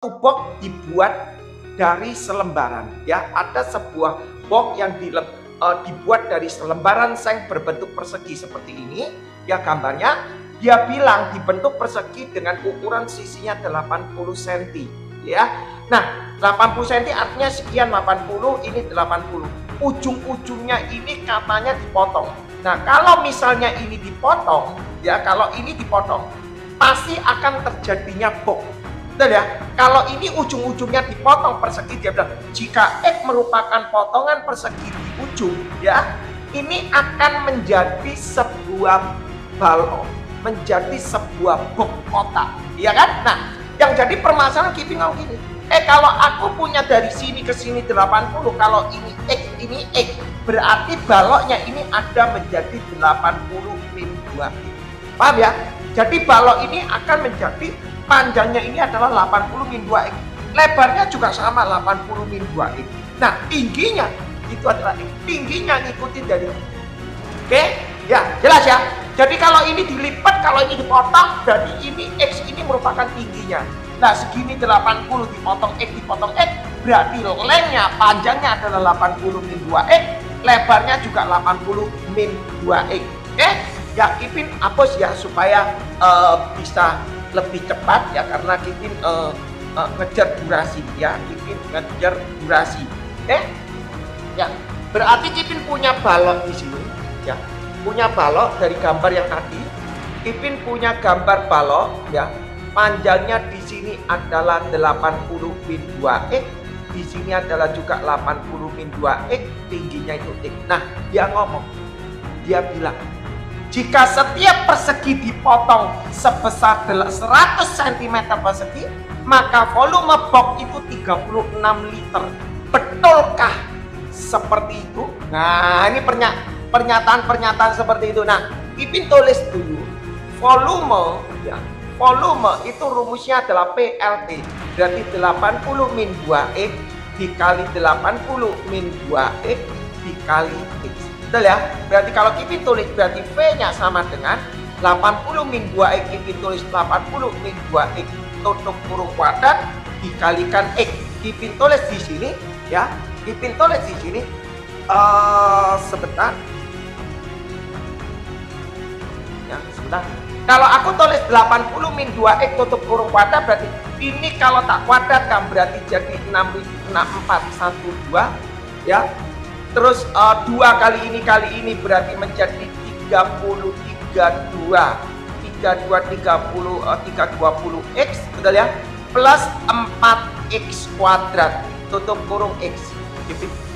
box dibuat dari selembaran, ya. Ada sebuah box yang dibuat dari selembaran seng berbentuk persegi seperti ini, ya gambarnya. Dia bilang dibentuk persegi dengan ukuran sisinya 80 cm, ya. Nah, 80 cm artinya sekian, 80 ini 80. Ujung-ujungnya ini katanya dipotong. Nah, kalau misalnya ini dipotong, ya, kalau ini dipotong, pasti akan terjadinya box. Betul ya? Kalau ini ujung-ujungnya dipotong persegi, dia bilang jika X merupakan potongan persegi di ujung, ya, ini akan menjadi sebuah balok, menjadi sebuah box kotak, ya kan? Nah, yang jadi permasalahan Kipin ngomong gini, kalau aku punya dari sini ke sini 80, kalau ini X, berarti baloknya ini ada menjadi 80 min 2. Paham ya? Jadi balok ini akan menjadi panjangnya ini adalah 80 min 2x, lebarnya juga sama 80 min 2x. Nah, tingginya itu adalah X, tingginya ngikutin dari ini. Oke, ya jelas ya. Jadi kalau ini dilipat, kalau ini dipotong, berarti ini X ini merupakan tingginya. Nah, segini 80 dipotong X, berarti lengthnya, panjangnya adalah 80 min 2x, lebarnya juga 80 min 2x. Oke, ya Kipin hapus ya supaya bisa lebih cepat ya, karena Kipin ngejar durasi ya, Kipin ngejar durasi. Ya, berarti Kipin punya balok di sini ya, punya balok dari gambar yang tadi. Kipin punya gambar balok ya, panjangnya di sini adalah 80 min 2x, di sini adalah juga 80 min 2x, tingginya itu X. Nah, dia bilang jika setiap persegi dipotong sebesar 100 cm persegi, maka volume box itu 36 liter. Betulkah seperti itu? Nah, ini pernyataan-pernyataan seperti itu. Nah, Kipin tulis dulu. Volume, ya, volume itu rumusnya adalah PLT. Berarti 80 min 2X dikali 80 min 2X dikali X. Betul ya? Berarti kalau Kipin tulis, berarti V-nya sama dengan 80 min 2X, Kipin tulis 80 min 2X tutup kurung kuadrat dikalikan X. Kipin tulis di sini ya, Kipin tulis di sini sebentar. Ya, sebentar. Kalau aku tulis 80 min 2X tutup kurung kuadrat, berarti ini kalau tak kuadratkan berarti jadi 6412 ya. Terus 2 kali ini berarti menjadi 32 320x, betul ya, plus 4x kuadrat tutup kurung x.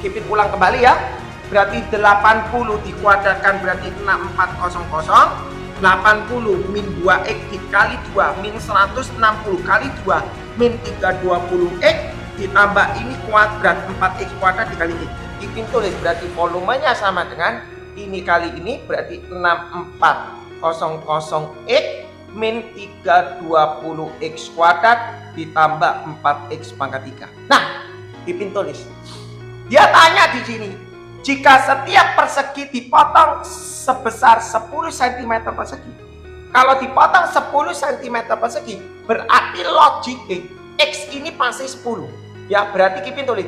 Kipin ulang kembali ya, berarti 80 dikuadratkan berarti 6400, 80 min 2x dikali 2 min 160 kali 2 min 320x ditambah ini kuadrat 4x kuadrat dikali x. Kipin tulis berarti volumenya sama dengan ini kali ini, berarti 6400x min 320x kuadrat ditambah 4x pangkat 3. Nah, Kipin tulis. Dia tanya di sini, jika setiap persegi dipotong sebesar 10 cm persegi. Kalau dipotong 10 cm persegi, berarti logik X ini pasti 10. Ya, berarti Kipin tulis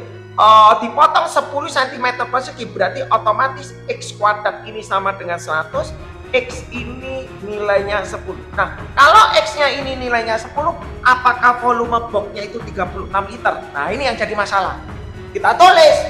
dipotong 10 cm persegi, berarti otomatis X kuadrat ini sama dengan 100, X ini nilainya 10. Nah, kalau X nya ini nilainya 10, apakah volume boxnya itu 36 liter? Nah, ini yang jadi masalah. Kita tulis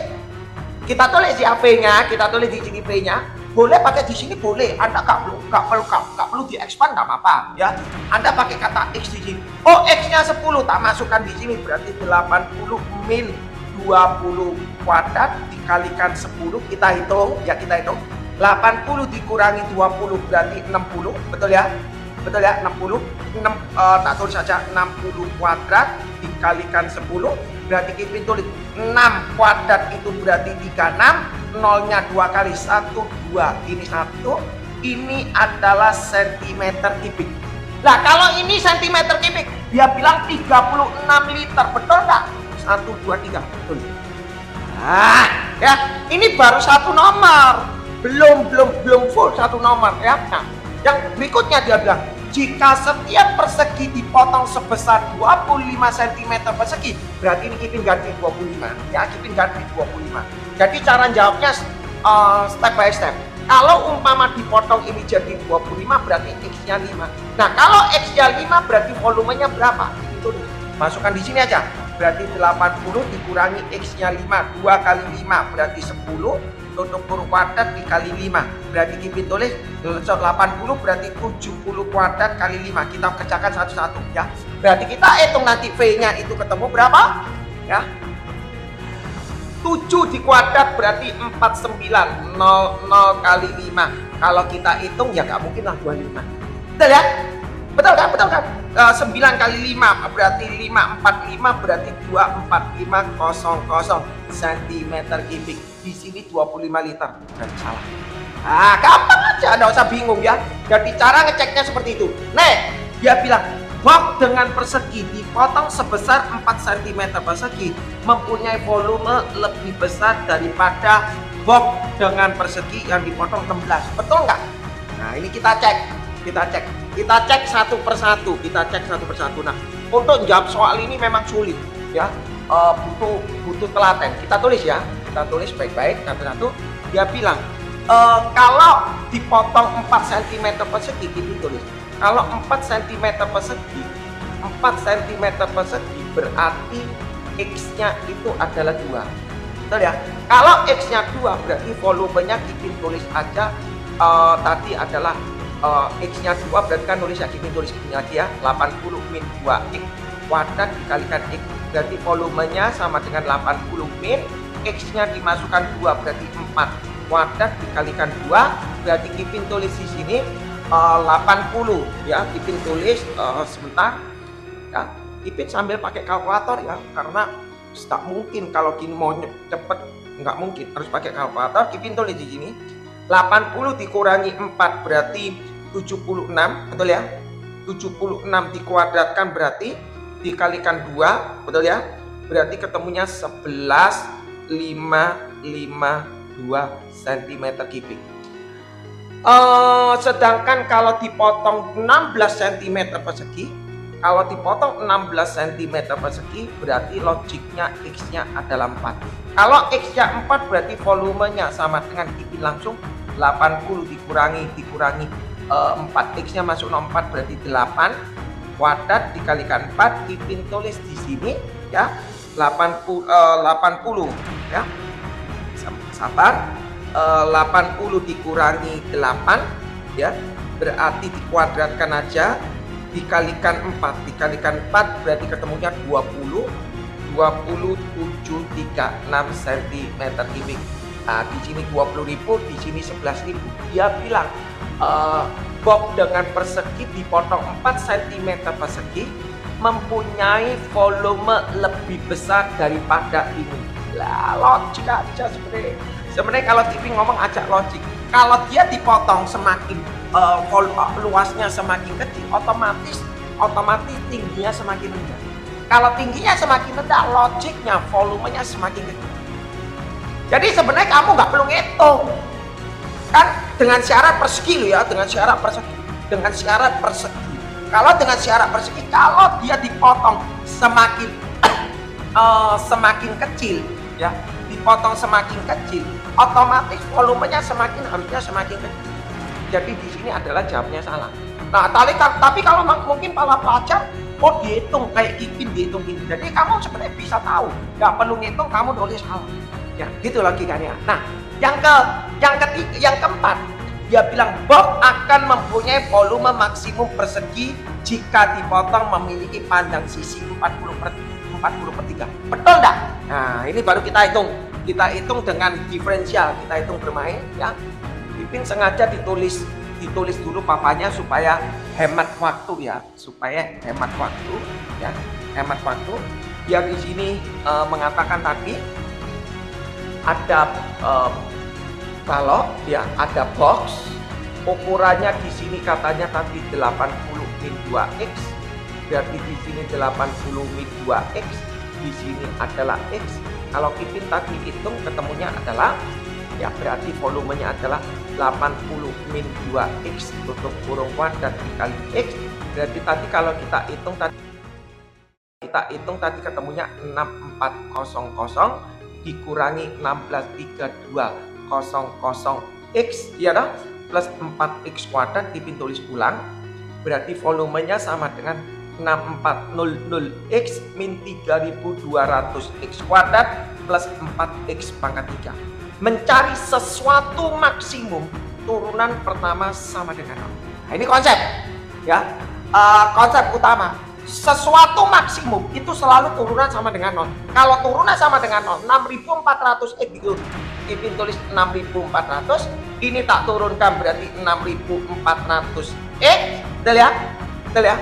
di AP-nya, kita tulis di sini P-nya. Boleh pakai di sini, boleh. Anda nggak perlu di expand, nggak apa-apa ya. Anda pakai kata X di sini. Oh, X-nya 10, tak masukkan di sini, berarti 80 min 20 kuadrat dikalikan 10, kita hitung ya, 80 dikurangi 20 berarti 60, betul ya, 60, tak tulis saja 60 kuadrat dikalikan 10, berarti Kipin tulis 6 kuadrat itu berarti 36, nolnya 2 kali 1, 2, ini 1, ini adalah centimeter kubik. Nah, kalau ini centimeter kubik, dia bilang 36 liter, betul nggak? 1, 2, 3, betul. Nah, ya, ini baru satu nomor, belum full satu nomor ya. Nah, yang berikutnya dia bilang Jika setiap persegi dipotong sebesar 25 cm persegi, berarti ini keeping guard 25. Ya, keeping guard 25. Jadi cara jawabnya step by step. Kalau umpama dipotong ini jadi 25, berarti X-nya 5. Nah, kalau X-nya 5 berarti volumenya berapa? Itu masukkan di sini aja. Berarti 80 dikurangi X-nya 5. 2 kali 5 berarti 10. Tutup kurung kuadrat dikali 5. Berarti kita tulis 80 berarti 70 kuadrat kali 5. Kita kerjakan satu-satu ya. Berarti kita hitung nanti V-nya itu ketemu berapa? Ya. 7 di kuadrat berarti 49. 0 kali 5. Kalau kita hitung ya nggak mungkin lah 25. Betul ya? Betul kan? Betul kan? 9 kali 5 berarti 545 berarti 24500 cm kubik. Di sini 25 liter. Berarti salah. Ah, gampang aja, nggak usah bingung ya. Jadi cara ngeceknya seperti itu. Nih, dia bilang box dengan persegi dipotong sebesar 4 cm persegi mempunyai volume lebih besar daripada box dengan persegi yang dipotong 16. Betul nggak? Nah, ini kita cek. Kita cek satu persatu. Nah, untuk jawab soal ini memang sulit ya. Butuh telaten. Kita tulis ya. Kita tulis baik-baik satu-satu. Dia bilang kalau dipotong 4 cm persegi, kita tulis. Kalau 4 cm persegi, 4 cm persegi berarti X-nya itu adalah 2. Betul ya? Kalau X-nya 2 berarti volumenya kita tulis aja tadi adalah X-nya 2 berarti kan nulis ya, kita tulis ini lagi ya, 80 min 2X kuadrat dikalikan X berarti volumenya sama dengan 80 min X-nya dimasukkan 2 berarti 4 kuadrat dikalikan 2 berarti kita tulis di sini 80 ya. Kita tulis sebentar ya, kita sambil pakai kalkulator ya, karena tak mungkin kalau kini mau cepet, nggak mungkin, harus pakai kalkulator. Kita tulis di sini 80 dikurangi 4 berarti 76, betul ya? 76 dikuadratkan berarti dikalikan 2, betul ya? Berarti ketemunya 11,552 cm kubik. Sedangkan kalau dipotong 16 cm persegi, kalau dipotong 16 cm persegi berarti logiknya X-nya adalah 4. Kalau X-nya 4 berarti volumenya sama dengan kita langsung 80 dikurangi 4, X-nya masuk 4 berarti 8 kuadrat dikalikan 4. Kita tulis di sini ya 80 ya. Sabar. 80 dikurangi 8 ya, berarti dikuadratkan aja dikalikan 4 berarti ketemunya 20,736 cm kubik. Nah, di sini 20.000, di sini 11.000. Dia bilang box dengan persegi dipotong 4 cm persegi mempunyai volume lebih besar daripada ini. Lah, logik aja sebenarnya kalau TV ngomong ajak logik. Kalau dia dipotong semakin luasnya semakin kecil, otomatis tingginya semakin rendah. Kalau tingginya semakin rendah, logiknya volumenya semakin kecil. Jadi sebenarnya kamu nggak perlu ngitung kan, dengan syarat persegi lo ya, dengan syarat persegi. Kalau dengan syarat persegi, kalau dia dipotong semakin semakin kecil ya, dipotong semakin kecil, otomatis volumenya harusnya semakin kecil. Jadi di sini adalah jawabnya salah. Nah, tapi kalau mungkin para pelajar mau dihitung kayak dihitung gini. Jadi kamu sebenarnya bisa tahu, nggak perlu ngitung, kamu nulis hal. Ya, gitu logikanya. Nah, yang keempat, dia bilang box akan mempunyai volume maksimum persegi jika dipotong memiliki pandang sisi 40/3. Betul enggak? Nah, ini baru kita hitung. Kita hitung dengan diferensial, kita hitung bermain ya. Pipin sengaja ditulis dulu papanya supaya hemat waktu ya, hemat waktu. Dia di sini mengatakan tadi ada balok ya, ada box, ukurannya di sini katanya tadi 80 min 2x, berarti di sini 80 min 2x, di sini adalah x. Kalau Kipin tadi hitung ketemunya adalah ya, berarti volumenya adalah 80 min 2x tutup kurung kuadrat dikali x. Berarti tadi kalau kita hitung tadi ketemunya 6400 dikurangi 16320x ya toh, plus 4x kuadrat ditulis ulang. Berarti volumenya sama dengan 6400x min 3200x kuadrat plus 4x pangkat 3. Mencari sesuatu maksimum, turunan pertama sama dengan 0. Nah, ini konsep ya, konsep utama. Sesuatu maksimum itu selalu turunan sama dengan 0. Kalau turunan sama dengan 0, 6400x itu tulis 6400, ini tak turunkan berarti 6400x. Betul ya? Betul ya?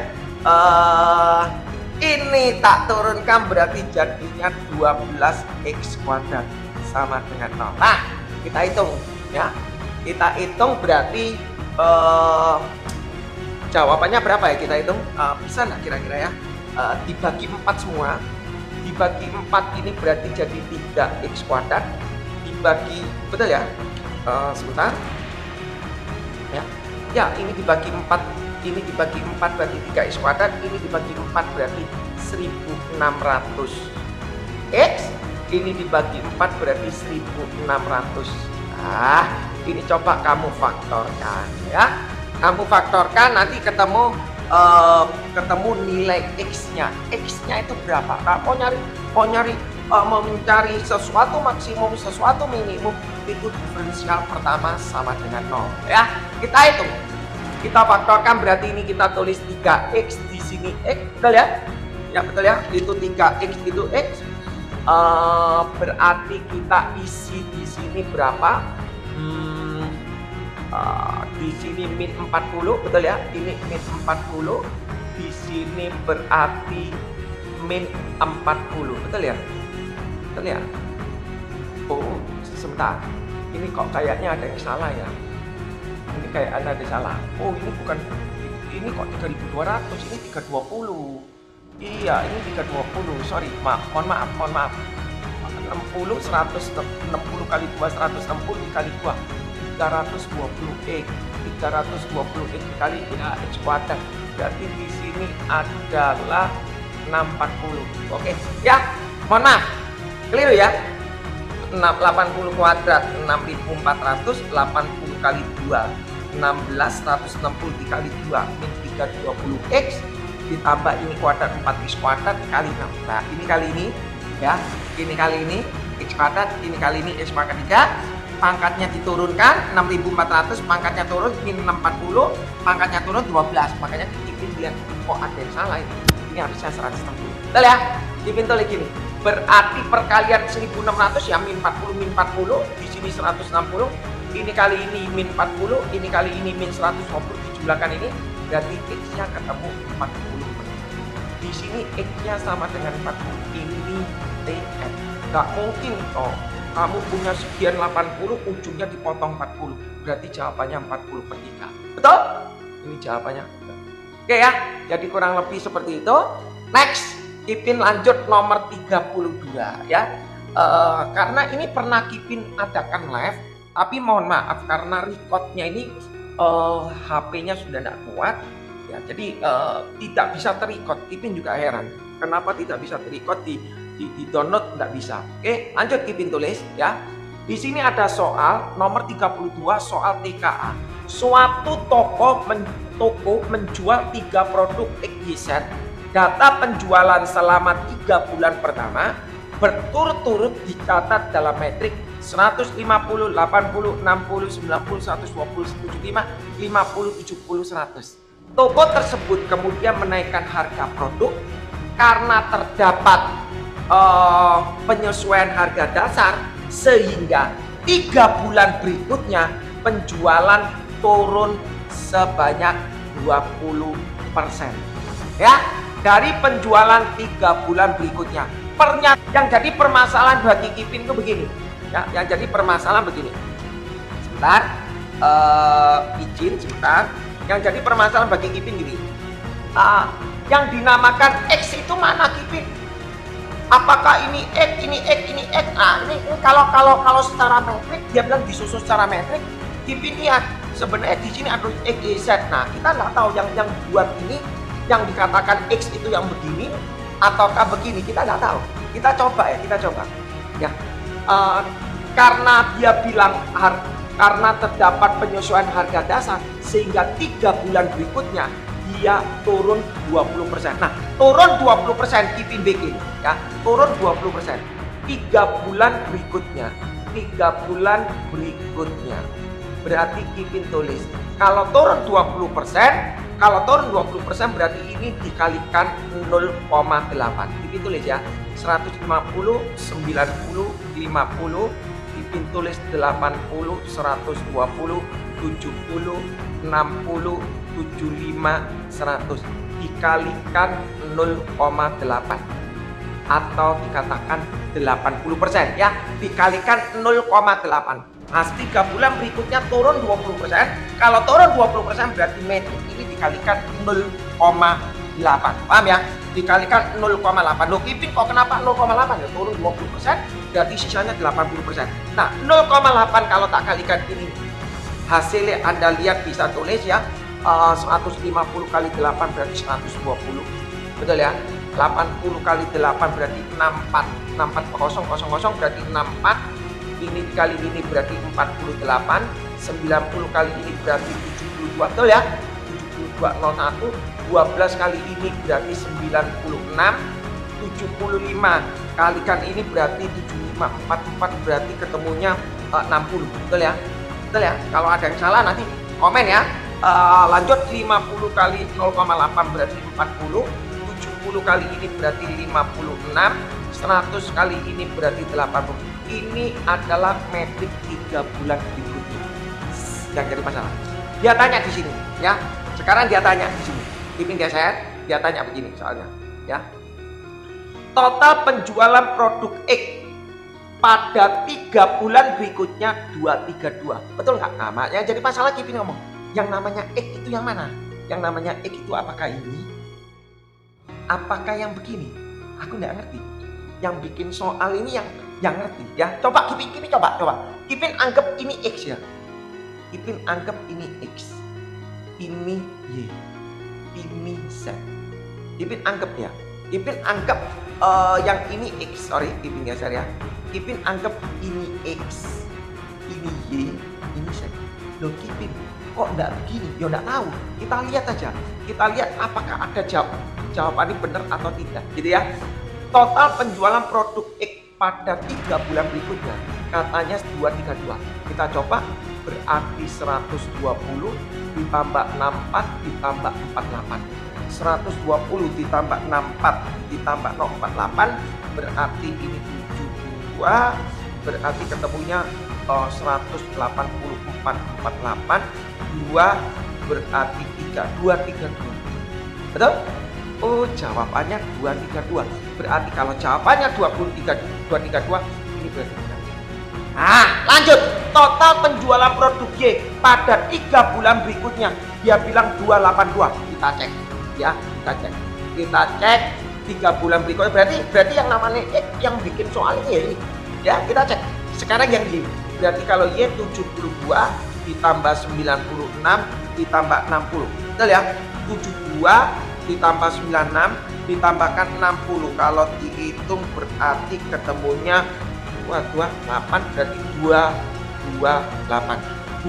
Ini tak turunkan berarti jadinya 12x kuadrat sama dengan 0. Nah, kita hitung ya. Kita hitung berarti jawabannya berapa ya, kita hitung. Bisa nggak kira-kira ya? Dibagi 4 semua. Dibagi 4 ini berarti jadi 3x kuadrat. Dibagi, betul ya? Sebentar. Ya, ini dibagi 4. Ini dibagi 4 berarti 3x kuadrat. Ini dibagi 4 berarti 1600x. Ini dibagi 4 berarti 1600. Nah, ini coba kamu faktorkan ya. Kamu faktorkan, nanti ketemu nilai x-nya. X-nya itu berapa? Nah, mau mencari sesuatu maksimum, sesuatu minimum, itu diferensial pertama sama dengan 0 ya. Kita hitung. Kita faktorkan berarti ini kita tulis 3x di sini x, betul ya? Ya betul ya. Itu 3x itu x. Berarti kita isi di sini berapa? Di sini min 40, betul ya? Ini min 40. Di sini berarti min 40, betul ya? Betul ya? Oh, sebentar. Ini kok kayaknya ada yang salah ya? Ini kayak ada yang salah. Oh, ini bukan, ini kok 3200, ini 320. Iya, ini 320. Sorry, mohon maaf. 60 160 kali 2 160 dikali 2 320x. 320x dikali x kuadrat. Berarti di sini adalah 640. Oke, ya. Mohon maaf. Keliru ya. 80 kuadrat 6400, 80 kali 2 16, 160 dikali 2 min 320x ditambah ini kuadrat 4x kuadrat kali 6. Nah, ini kali ini ya, ini kali ini x kuadrat, ini kali ini x pangkat 3. Pangkatnya diturunkan 6400, pangkatnya turun min 640, pangkatnya turun 12. Makanya Ipin lihat kok ada yang salah ini. Ini harusnya 160. Betul ya? Ipin tulis gini. Berarti perkalian 1600 ya min 40 min 40, di sini 160. Ini kali ini min 40, ini kali ini min 120, dijumlahkan ini berarti x-nya ketemu 40. Di sini x-nya sama dengan 40. Ini TN. Gak mungkin toh kamu punya sekian 80 ujungnya dipotong 40. Berarti jawabannya 40 per 3. Betul? Ini jawabannya. Oke ya. Jadi kurang lebih seperti itu. Next, Ipin lanjut nomor 32 ya. Karena ini pernah Ipin adakan live, tapi mohon maaf karena recordnya ini HP-nya sudah tidak kuat ya, jadi tidak bisa terrecord. Ipin juga heran kenapa tidak bisa terrecord, di download tidak bisa. Oke, lanjut Ipin tulis ya. Di sini ada soal nomor 32, soal TKA. Suatu toko menjual 3 produk XYZ. Data penjualan selama 3 bulan pertama berturut-turut dicatat dalam metrik 150, 80, 60, 90, 120, 75, 50, 70, 100. Toko tersebut kemudian menaikkan harga produk karena terdapat penyesuaian harga dasar, sehingga 3 bulan berikutnya penjualan turun sebanyak 20%. Ya, dari penjualan 3 bulan berikutnya. Yang jadi permasalahan bagi Ipin itu begini. Ya, yang jadi permasalahan begini. Sebentar, izin sebentar. Yang jadi permasalahan bagi Ipin gini. Yang dinamakan X itu mana Ipin? Apakah ini X, ini X, ini X? Nah, ini kalau secara metrik, dia bilang disusun secara metrik. Kipin lihat sebenarnya di sini ada XYZ. Nah, kita nggak tahu yang buat ini, yang dikatakan X itu yang begini ataukah begini, kita nggak tahu. Kita coba ya. Karena dia bilang karena terdapat penyesuaian harga dasar sehingga 3 bulan berikutnya dia turun 20%. Nah, turun 20% Kipin bikin ya, turun 20%. 3 bulan berikutnya berarti Kipin tulis kalau turun 20%, berarti ini dikalikan 0,8. Kipin tulis ya, 150, 90, 50, Kipin tulis 80, 120, 70, 60, 75, 100 dikalikan 0,8 atau dikatakan 80% ya, dikalikan 0,8. Nah, 3 bulan berikutnya turun 20%. Kalau turun 20% berarti metric ini dikalikan 0,8. Paham ya? Dikalikan 0,8. Loh, Kipin kok kenapa 0,8 ya? Turun 20% berarti sisanya 80%. Nah, 0,8 kalau tak kalikan ini hasilnya Anda lihat bisa tulis ya, 150 kali 8 berarti 120. Betul ya? 80 kali 8 berarti 64. 64 berarti 64. Ini kali ini berarti 48. 90 kali ini berarti 72. Betul ya? 7201. 12 kali ini berarti 96. 75 kalikan ini berarti 7544 berarti ketemunya 60. Betul ya? Betul ya? Kalau ada yang salah nanti komen ya. Lanjut, 50 kali 0,8 berarti 40. 70 kali ini berarti 56. 100 kali ini berarti 80. Ini adalah metrik 3 bulan berikutnya. Yang jadi masalah. Dia tanya di sini ya. Sekarang dia tanya di sini. Kipin geser, dia tanya begini soalnya ya. Total penjualan produk X pada 3 bulan berikutnya 232. Betul nggak? Nah, makanya jadi masalah Kipin ngomong. Yang namanya X itu yang mana? Yang namanya X itu apakah ini? Apakah yang begini? Aku nggak ngerti. Yang bikin soal ini yang ngerti ya. Coba Kipin coba. Kipin anggap ini X ya. Kipin anggap ini X. Ini Y. Ini Z. Kipin anggap ya. Kipin anggap yang ini X. Sorry, Kipin geser ya. Kipin anggap ini X. Ini Y. Ini Z. Loh Kipin, kok enggak begini? Ya enggak tahu. Kita lihat aja. Kita lihat apakah ada jawaban ini benar atau tidak. Gitu ya. Total penjualan produk X pada 3 bulan berikutnya katanya 232. Kita coba, berarti 120 ditambah 64 ditambah 48. 120 ditambah 64 ditambah 048 berarti ini 72, berarti ketemunya 184 48, 2 berarti 232. Betul? Oh, jawabannya 232. Berarti kalau jawabannya 232 ini berarti benar. Nah, lanjut. Total penjualan produk Y pada 3 bulan berikutnya dia bilang 282. Kita cek ya, kita cek 3 bulan berikutnya berarti yang namanya X yang bikin soal ini ya, kita cek. Sekarang yang Y berarti kalau Y 72 ditambah 96 ditambah 60. Betul ya? 72 ditambah 96 ditambahkan 60. Kalau dihitung berarti ketemunya 228 berarti 228.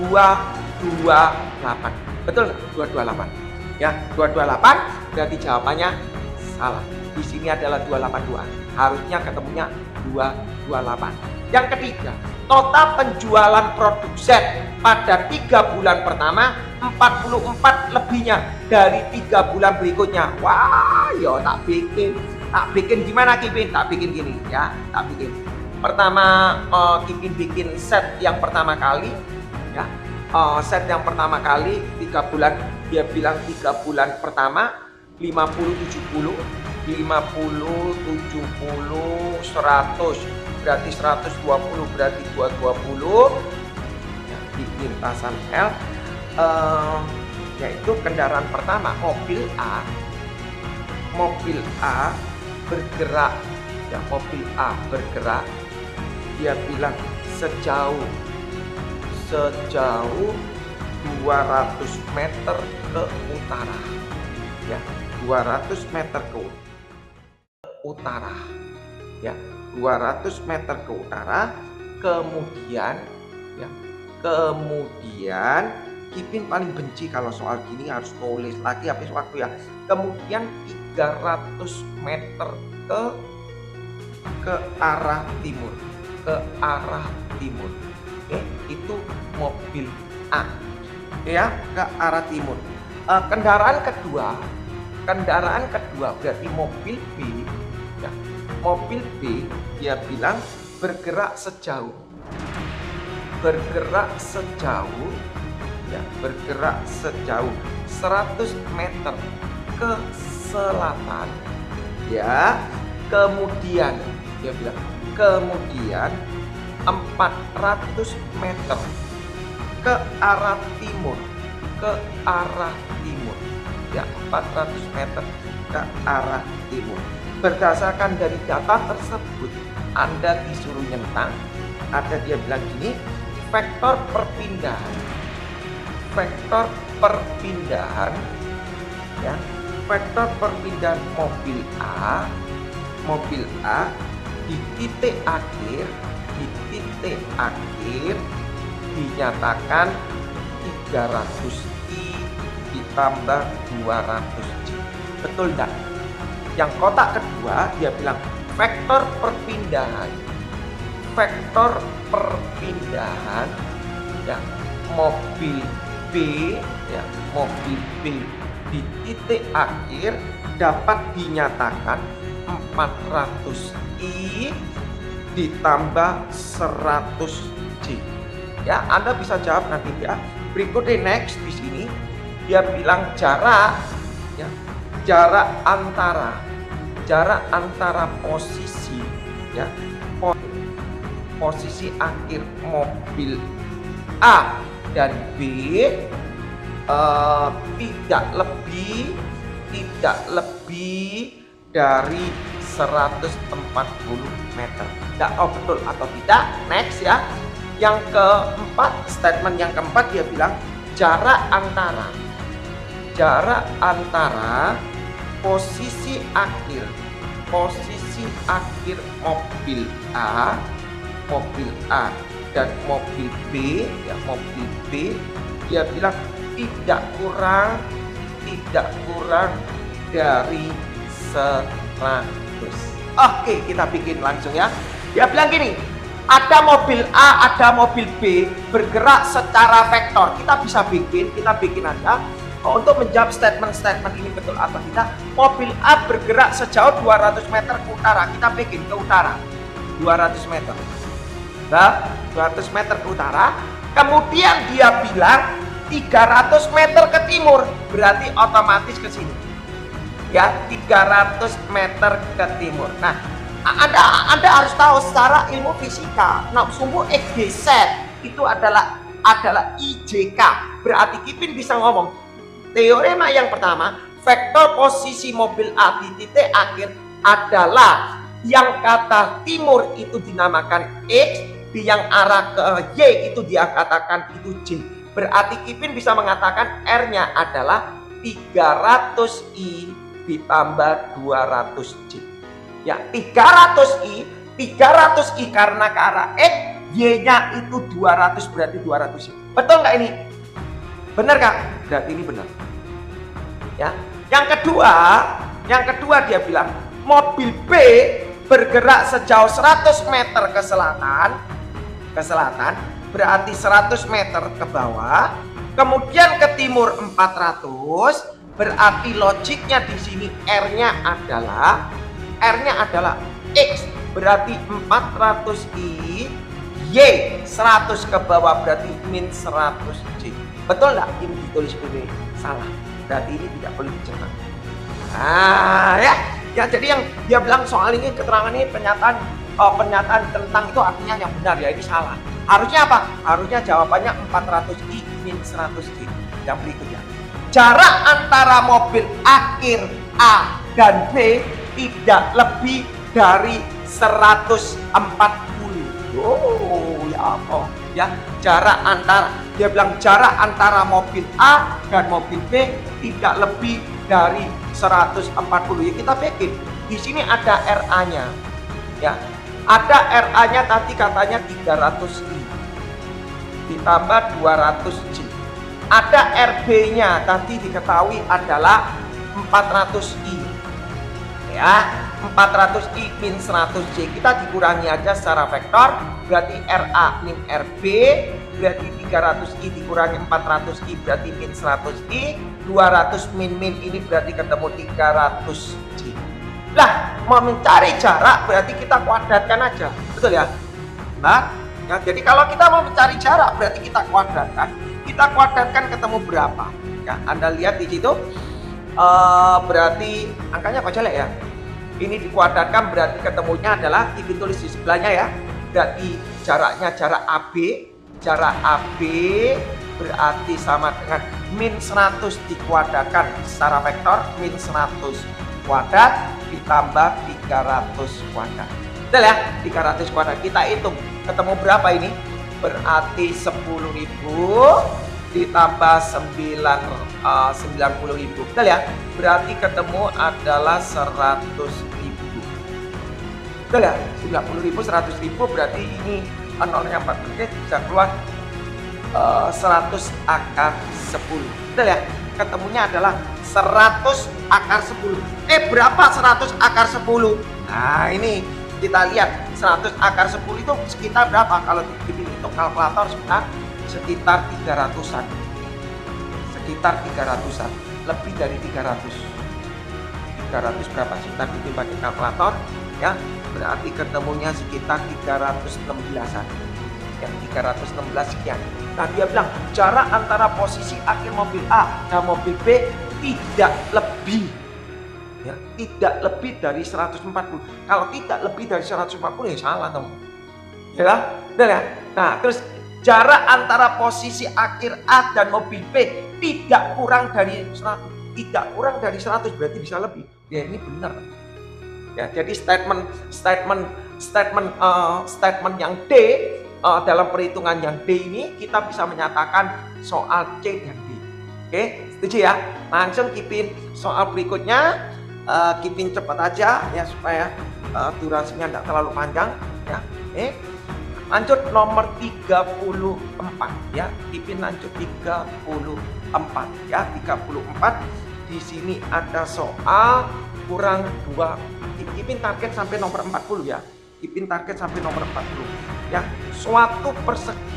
228. Betul nggak? 228. Ya, 228 berarti jawabannya salah. Di sini adalah 282. Harusnya ketemunya 228. Yang ketiga, total penjualan produk Z pada 3 bulan pertama 44 lebihnya dari 3 bulan berikutnya. Wah, yo tak bikin gimana Kipin? Tak bikin gini ya, tak bikin. Pertama Kipin bikin set yang pertama kali ya. Set yang pertama kali 3 bulan, dia bilang 3 bulan pertama 50 70 100 berarti 120 berarti 220 ya, di lintasan L yaitu kendaraan pertama mobil A bergerak ya, mobil A bergerak dia bilang sejauh sejauh 200 meter ke utara. Ya, 200 meter ke utara. Ya, 200 meter ke utara. Kemudian Kipin paling benci kalau soal gini harus nulis lagi habis waktu ya. Kemudian 300 meter ke arah timur. Oke, itu mobil A. Ya, ke arah timur. Kendaraan kedua berarti mobil B. Ya, mobil B dia bilang bergerak sejauh 100 meter ke selatan. Ya, kemudian 400 meter ke arah timur. Ya, 400 meter ke arah timur. Berdasarkan dari data tersebut, Anda disuruh nyentang. Ada dia bilang gini, vektor perpindahan ya, vektor perpindahan mobil A di titik akhir dinyatakan 300i ditambah 200j. Betul enggak? Yang kotak kedua dia bilang vektor perpindahan ya, mobil B di titik akhir dapat dinyatakan 400i ditambah 100j. Ya, Anda bisa jawab nanti ya. Berikutnya next di sini dia bilang jarak antara posisi akhir mobil A dan B tidak lebih dari 140 meter. Betul atau tidak? Next ya. Yang keempat, statement yang keempat dia bilang jarak antara posisi akhir mobil A dan mobil B dia bilang tidak kurang dari 100. Oke, kita bikin langsung ya. Dia bilang gini, ada mobil A, ada mobil B bergerak secara vektor. Kita bikin aja. Untuk menjawab statement ini betul atau tidak, mobil A bergerak sejauh 200 meter ke utara. Kita bikin ke utara 200 meter. Nah, 200 meter ke utara. Kemudian dia bilang 300 meter ke timur, berarti otomatis ke sini. Ya, 300 meter ke timur. Nah, Anda harus tahu secara ilmu fisika, sumbu XYZ itu adalah IJK. Berarti Kipin bisa ngomong teorema yang pertama, vektor posisi mobil A di titik akhir adalah yang kata timur itu dinamakan X, yang arah ke Y itu dia katakan itu J. Berarti Kipin bisa mengatakan R-nya adalah 300i ditambah 200j. Ya, 300i karena ke arah X, Y-nya itu 200 berarti 200i. Betul nggak ini? Benar Kak? Berarti ini benar. Ya. Yang kedua dia bilang mobil B bergerak sejauh 100 meter ke selatan, berarti 100 meter ke bawah, kemudian ke timur 400, berarti logiknya di sini R-nya adalah X, berarti 400i, Y 100 ke bawah berarti min 100j. Betul nggak? Ini ditulis begini salah. Berarti ini tidak boleh dicetak. Nah, ya jadi yang dia bilang soal ini keterangan ini pernyataan tentang itu artinya yang benar ya, ini salah. Harusnya apa? Harusnya jawabannya 400i min 100j. Yang berikutnya, jarak antara mobil akhir A dan B tidak lebih dari 140. Oh ya Allah ya. jarak antara mobil A dan mobil B tidak lebih dari 140. Ya kita bikin di sini ada RA-nya ya, ada RA-nya tadi katanya 300i ditambah 200J, ada RB-nya tadi diketahui adalah 400i ya, 400i min 100J, kita dikurangi aja secara vektor, berarti RA min RB berarti 300i dikurangi 400i berarti min 100i, 200 min ini berarti ketemu 300J. Lah mau mencari jarak berarti kita kuadratkan aja, betul ya? Nah ya, jadi kalau kita mau mencari jarak berarti kita kuadratkan ketemu berapa ya, Anda lihat di situ berarti angkanya kok jelek ya, ini dikuadratkan berarti ketemunya adalah ditulis di sebelahnya ya, berarti jarak AB berarti sama dengan min 100 dikuadratkan secara vektor, min 100 kuadrat ditambah 300 kuadrat, betul ya? 300 kuadrat kita hitung ketemu berapa ini, berarti 10.000 ditambah 90.000, betul ya? Berarti ketemu adalah 100.000, betul ya? 90.000 100.000 berarti ini nolnya 4 menit bisa keluar 100 akar 10, betul ya? Ketemunya adalah 100 akar 10. Berapa 100 akar 10? Nah ini kita lihat 100 akar 10 itu sekitar berapa, kalau dihitung kalkulator sekitar 300-an, lebih dari 300 berapa, sekitar dihitung pakai kalkulator ya, berarti ketemunya sekitar 316-an ya, 316 sekian. Nah dia bilang jarak antara posisi akhir mobil A dan mobil B tidak lebih ya, tidak lebih dari 140. Kalau tidak lebih dari 140 ya salah dong ya, benar ya? Nah terus jarak antara posisi akhir A dan mobil B tidak kurang dari 100, berarti bisa lebih ya, ini benar ya. Jadi statement yang D dalam perhitungan yang D ini kita bisa menyatakan soal C dan D. Oke, setuju ya? Langsung kipin soal berikutnya, kipin cepat aja ya supaya durasinya tidak terlalu panjang ya. Lanjut nomor 34 ya, kipin lanjut 34 ya, 34 di sini ada soal kurang 2, kipin target sampai nomor 40 ya. Kipin target sampai nomor 40 ya. Suatu persegi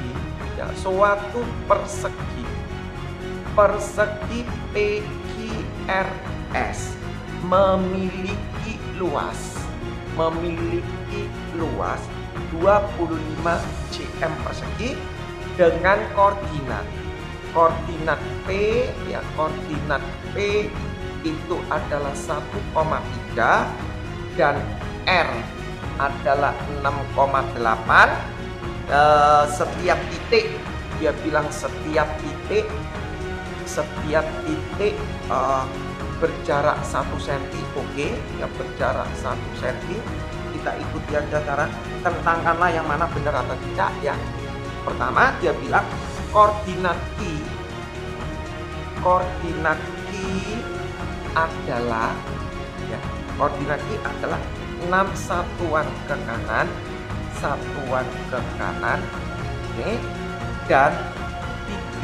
PQRS memiliki luas 25 cm persegi dengan koordinat P ya, koordinat P itu adalah 1,3 dan R adalah 6,8. Setiap titik dia bilang setiap titik berjarak 1 cm. Oke ya, berjarak 1 cm. Kita ikuti aja cara, tentangkanlah yang mana benar atau tidak ya. Pertama dia bilang koordinat I adalah ya, koordinat I adalah 6 satuan ke kanan, oke, dan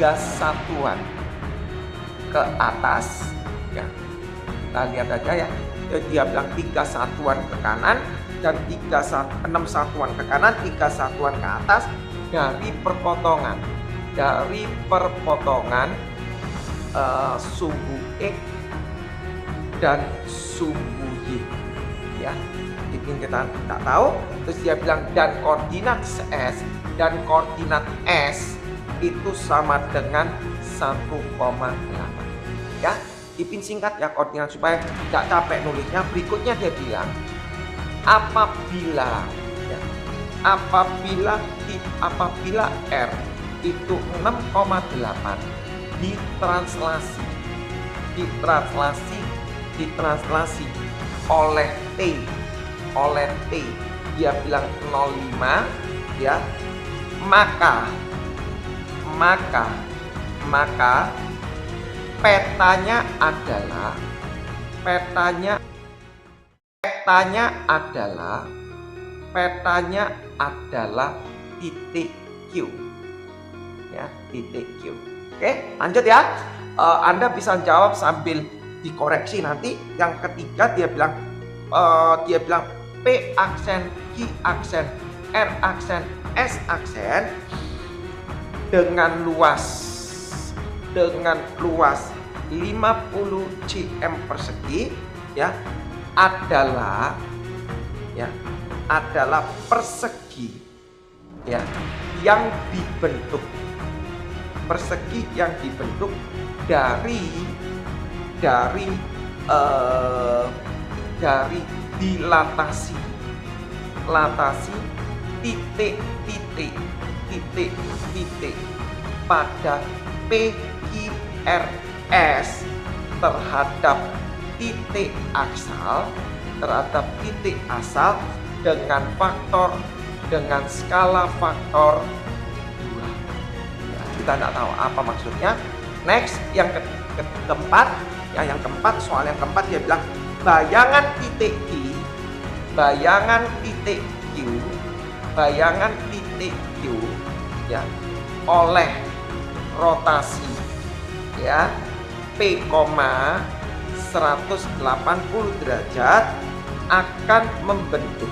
3 satuan ke atas ya. Kita lihat aja ya, dia bilang 3 satuan ke kanan dan 6 satuan ke kanan, 3 satuan ke atas dari perpotongan sumbu X dan sumbu Y ya. Bikin kita tidak tahu. Terus dia bilang dan koordinat S dan koordinat S itu sama dengan 1,8 ya. Ipin singkat ya koordinat supaya tidak capek nulisnya. Berikutnya dia bilang apabila R itu 6,8 ditranslasi oleh T dia bilang 0,5 ya, maka maka petanya adalah titik Q, ya, titik Q. Oke, lanjut ya. Anda bisa jawab sambil dikoreksi nanti. Yang ketiga dia bilang P aksen, Q aksen, R aksen, S aksen dengan luas 50 cm persegi, ya, adalah persegi, ya, yang dibentuk dari dilatasi titik pada PQRS terhadap titik asal dengan skala faktor 2. Ya, kita nggak tahu apa maksudnya. Next, yang keempat, soal yang keempat dia bilang bayangan titik Q, ya, oleh rotasi, ya, P, 180 derajat akan membentuk,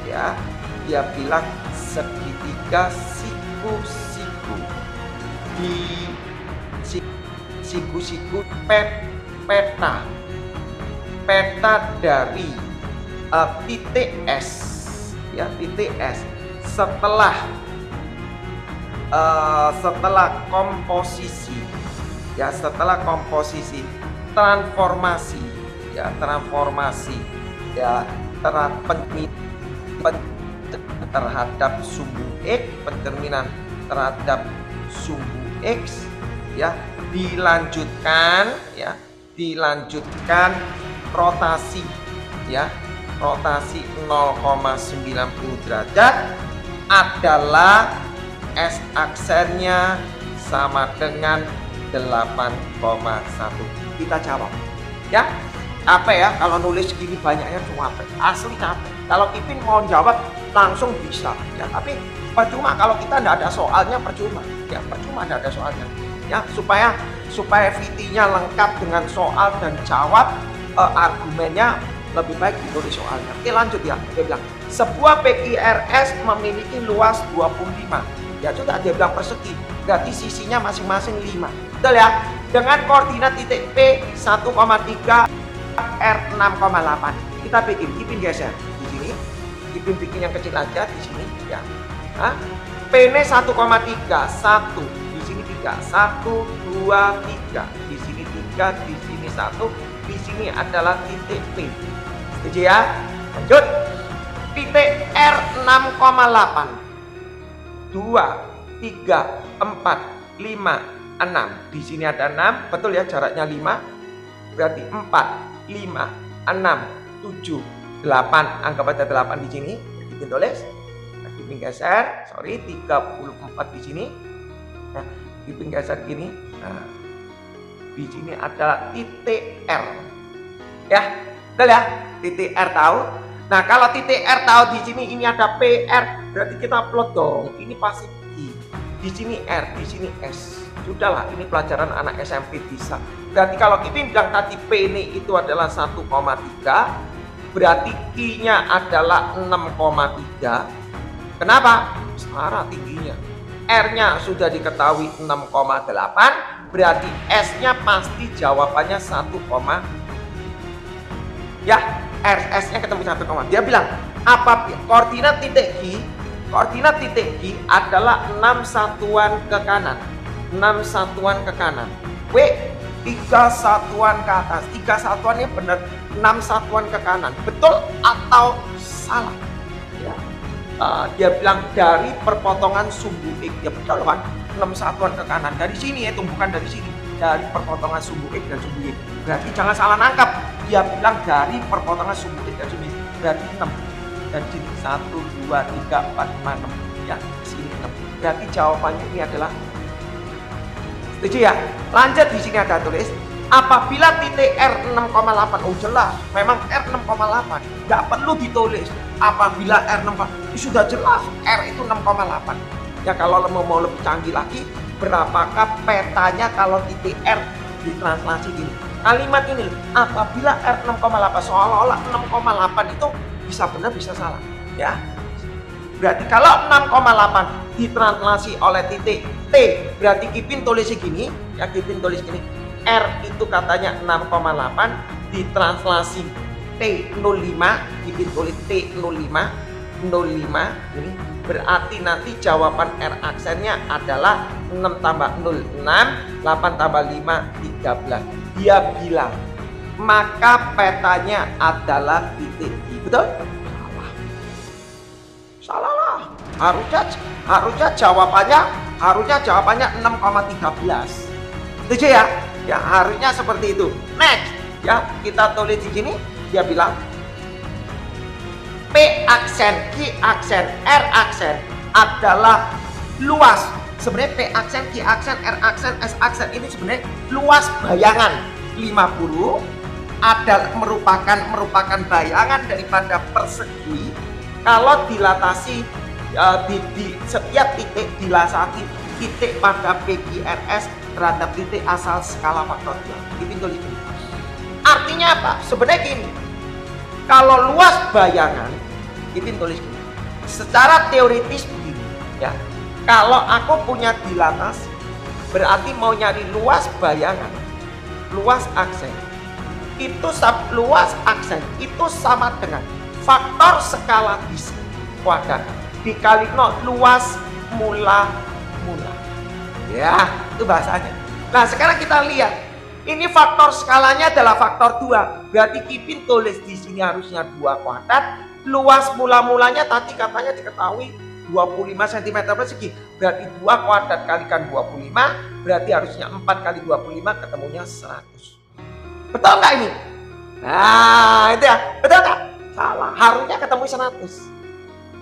ya, dia bilang segitiga siku-siku di siku-siku peta dari titik S, ya, titik S setelah komposisi, ya, transformasi, ya, terhadap sumbu X, pencerminan terhadap sumbu X, ya, dilanjutkan rotasi, ya, rotasi 0,90 derajat adalah S aksennya sama dengan 8,1. Kita jawab, ya. Apa ya, kalau nulis gini banyaknya capek, asli capek. Kalau Ipin mau jawab langsung bisa, ya, tapi percuma kalau kita tidak ada soalnya, percuma tidak ada soalnya, ya, supaya VT-nya lengkap dengan soal dan jawab, argumennya lebih baik ditulis soalnya. Oke, lanjut ya. Dia bilang sebuah PQRS memiliki luas 25, ya, sudah dia bilang persegi, berarti sisinya masing-masing 5, betul ya, dengan koordinat titik P 1,3, R 6,8. Kita bikin geser di sini, bikin yang kecil aja di sini, ya. P-nya 1,3, 1 di sini 3, 1, 2, 3 di sini 3, di sini 1, di sini adalah titik P. Setuju ya? Lanjut. Titik R 6,8, 2, 3, 4, 5, 6. Di sini ada 6, betul ya, jaraknya 5. Berarti 4, 5, 6, 7, 8. Anggap aja 8 di sini. Kita tulis. Nah, Ipin geser, 34 di sini. Nah, Ipin geser gini. Nah, di sini ada titik R. Ya, betul ya? Titik R tahu. Nah, kalau titik R tahu di sini ini ada PR, berarti kita plot dong. Ini pasti I. Di sini R, di sini S. Sudahlah, ini pelajaran anak SMP bisa. Berarti kalau Ipin bilang tadi P ini itu adalah 1,3, berarti Q-nya adalah 6,3. Kenapa? Setara tingginya. R-nya sudah diketahui 6,8, berarti S-nya pasti jawabannya 1, ya, S-nya ketemu 1, dia bilang apa koordinat titik Q? Koordinat titik Q adalah 6 satuan ke kanan. 6 satuan ke kanan. W 3 satuan ke atas. 3 satuannya benar, 6 satuan ke kanan. Betul atau salah? Ya. Dia bilang dari perpotongan sumbu X. Ya betul kan? 6 satuan ke kanan. Dari sini ya, bukan dari sini. Dari perpotongan sumbu X dan sumbu Y. Berarti jangan salah nangkap. Dia bilang dari perpotongan sumbu X dan sumbu Y. Berarti 6. Dan sini 1, 2, 3, 4, 5, 6. Ya, sini 6. Berarti jawabannya ini adalah, setuju ya? Lanjut, di sini ada tulis apabila titik R 6,8. Oh jelas, memang R 6,8. Nggak perlu ditulis apabila R 6, ini sudah jelas R itu 6,8. Ya kalau mau lebih canggih lagi, berapakah petanya kalau titik R ditranslasi gini? Kalimat ini, apabila R 6,8, seolah-olah 6,8 itu bisa benar bisa salah. Ya, berarti kalau 6,8 ditranslasi oleh titik T, berarti Kipin tulis segini, ya Kipin tulis gini, R itu katanya 6,8 ditranslasi T05, Kipin tulis T05, 05 ini berarti nanti jawaban R aksennya adalah 6 tambah 0, 6, 8 tambah 5, 13. Dia bilang, maka petanya adalah titik I. Betul? Salah lah. Harusnya jawabannya 6,13. Setuju ya? Ya harusnya seperti itu. Next, ya kita tulis di sini. Dia bilang P aksen, Q aksen, R aksen adalah luas. Sebenarnya P aksen, Q aksen, R aksen, S aksen ini sebenarnya luas bayangan 50 adalah merupakan bayangan daripada persegi kalau dilatasi di setiap titik dilatasi titik pada PQRS terhadap titik asal skala faktor 2. Ini tulis ini. Artinya apa? Sebenarnya gini. Kalau luas bayangan, Kipin tulis gini. Secara teoritis begini, ya. Kalau aku punya dilatasi, berarti mau nyari luas bayangan, luas aksen. Luas aksen itu sama dengan faktor skala disk kuadrat dikali luas mula. Ya, itu bahasanya. Nah, sekarang kita lihat. Ini faktor skalanya adalah faktor 2. Berarti Kipin tulis di sini harusnya 2 kuadrat. Luas mula-mulanya tadi katanya diketahui 25 cm persegi. Berarti 2 kuadrat kalikan 25. Berarti harusnya 4 kali 25 ketemunya 100. Betul nggak ini? Nah, itu ya. Betul nggak? Salah. Harusnya ketemu 100.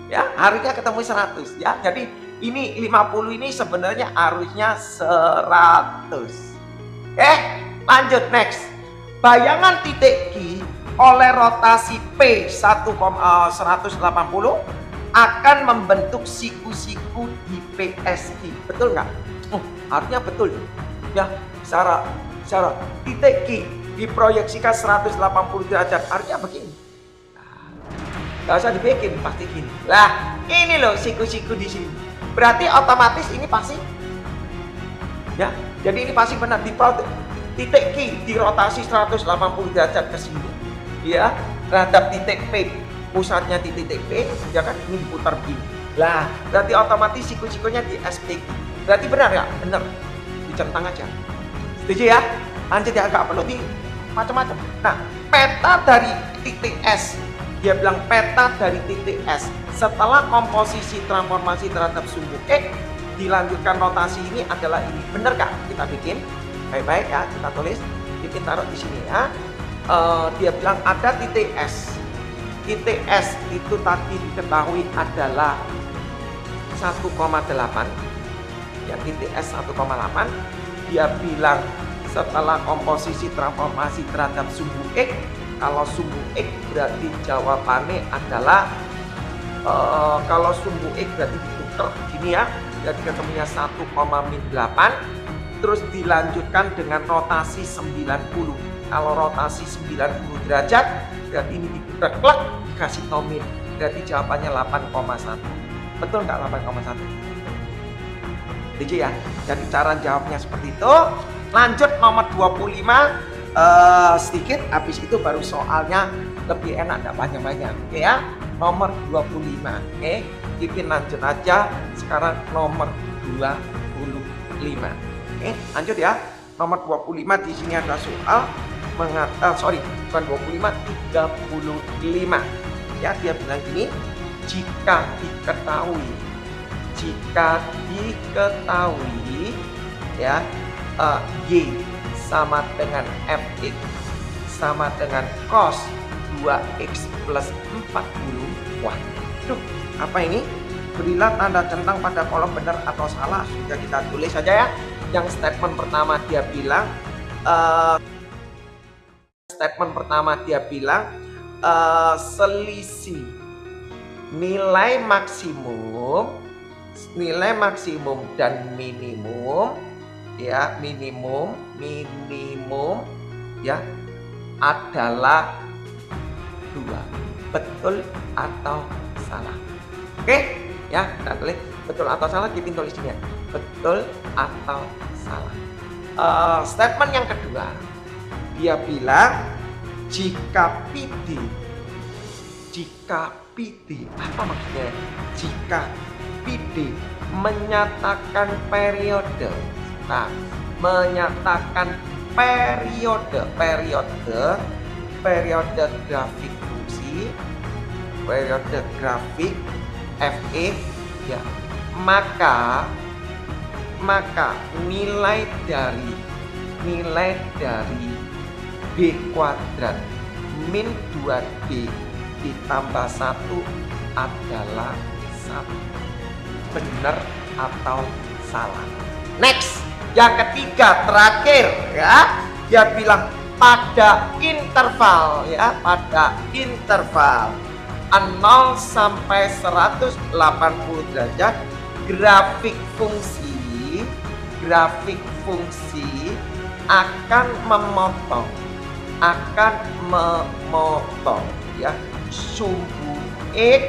Ya, harusnya ketemu 100 ya. Jadi ini 50 ini sebenarnya harusnya 100. Lanjut next. Bayangan titik Q oleh rotasi P 180 akan membentuk siku-siku di PSG. Betul nggak? Harusnya betul ya. Secara titik Q diproyeksikan 180 derajat, harusnya begini. Nggak usah dibikin, pasti gini. Lah, ini loh siku-siku di sini. Berarti otomatis ini pasti ya. Jadi ini pasti benar. Titik Q dirotasi 180 derajat ke sini, ya, terhadap titik P, pusatnya di titik P, ya kan, ini diputar begini. Lah, berarti otomatis siku-sikunya di SPQ. Berarti benar ya? Benar. Dicentang aja. Setuju ya? Lanjut ya, nggak perlu di macam-macam. Nah, peta dari titik S, dia bilang peta dari titik S setelah komposisi transformasi terhadap sumbu X dilanjutkan rotasi ini adalah ini. Benar kak? Kita bikin baik-baik ya, kita tulis, kita taruh di sini ya. Dia bilang ada titik S. Titik S itu tadi diketahui adalah 1,8. Ya, titik S 1,8. Dia bilang setelah komposisi transformasi terhadap sumbu X, kalau sumbu X berarti jawabannya adalah kalau sumbu X berarti ditukar gini ya. Jadi ketemunya 1,8, terus dilanjutkan dengan rotasi 90. Kalau rotasi 90 derajat, berarti ini diputar klak, dikasih tomin. Berarti jawabannya 8,1. Betul nggak 8,1? Setuju ya? Jadi cara jawabnya seperti itu. Lanjut nomor 25 sedikit, habis itu baru soalnya lebih enak, nggak banyak-banyak. Oke ya? Nomor 25. Oke? Kipin lanjut aja. Sekarang nomor 25. Oke, lanjut ya. Nomor 25 di sini ada soal bukan 25, 35. Ya, dia bilang gini, jika diketahui ya Y sama dengan Fx sama dengan cos 2x plus 40. Waduh, apa ini? Berilah tanda centang pada kolom benar atau salah. Sudah kita tulis saja ya. Yang statement pertama dia bilang selisih nilai maksimum dan minimum ya, minimum ya adalah 2. Betul atau salah? Oke ya, kita tulis betul atau salah, kita tulis ini ya. Betul atau salah. Statement yang kedua, dia bilang jika PD apa maksudnya? Jika PD menyatakan periode, nah, menyatakan periode grafik fungsi, periode grafik FE ya, maka nilai dari B kuadrat min 2D ditambah 1 adalah 1. Benar atau salah? Next, yang ketiga terakhir ya, dia bilang pada interval ya, pada interval 0 sampai 180 derajat grafik fungsi akan memotong ya sumbu X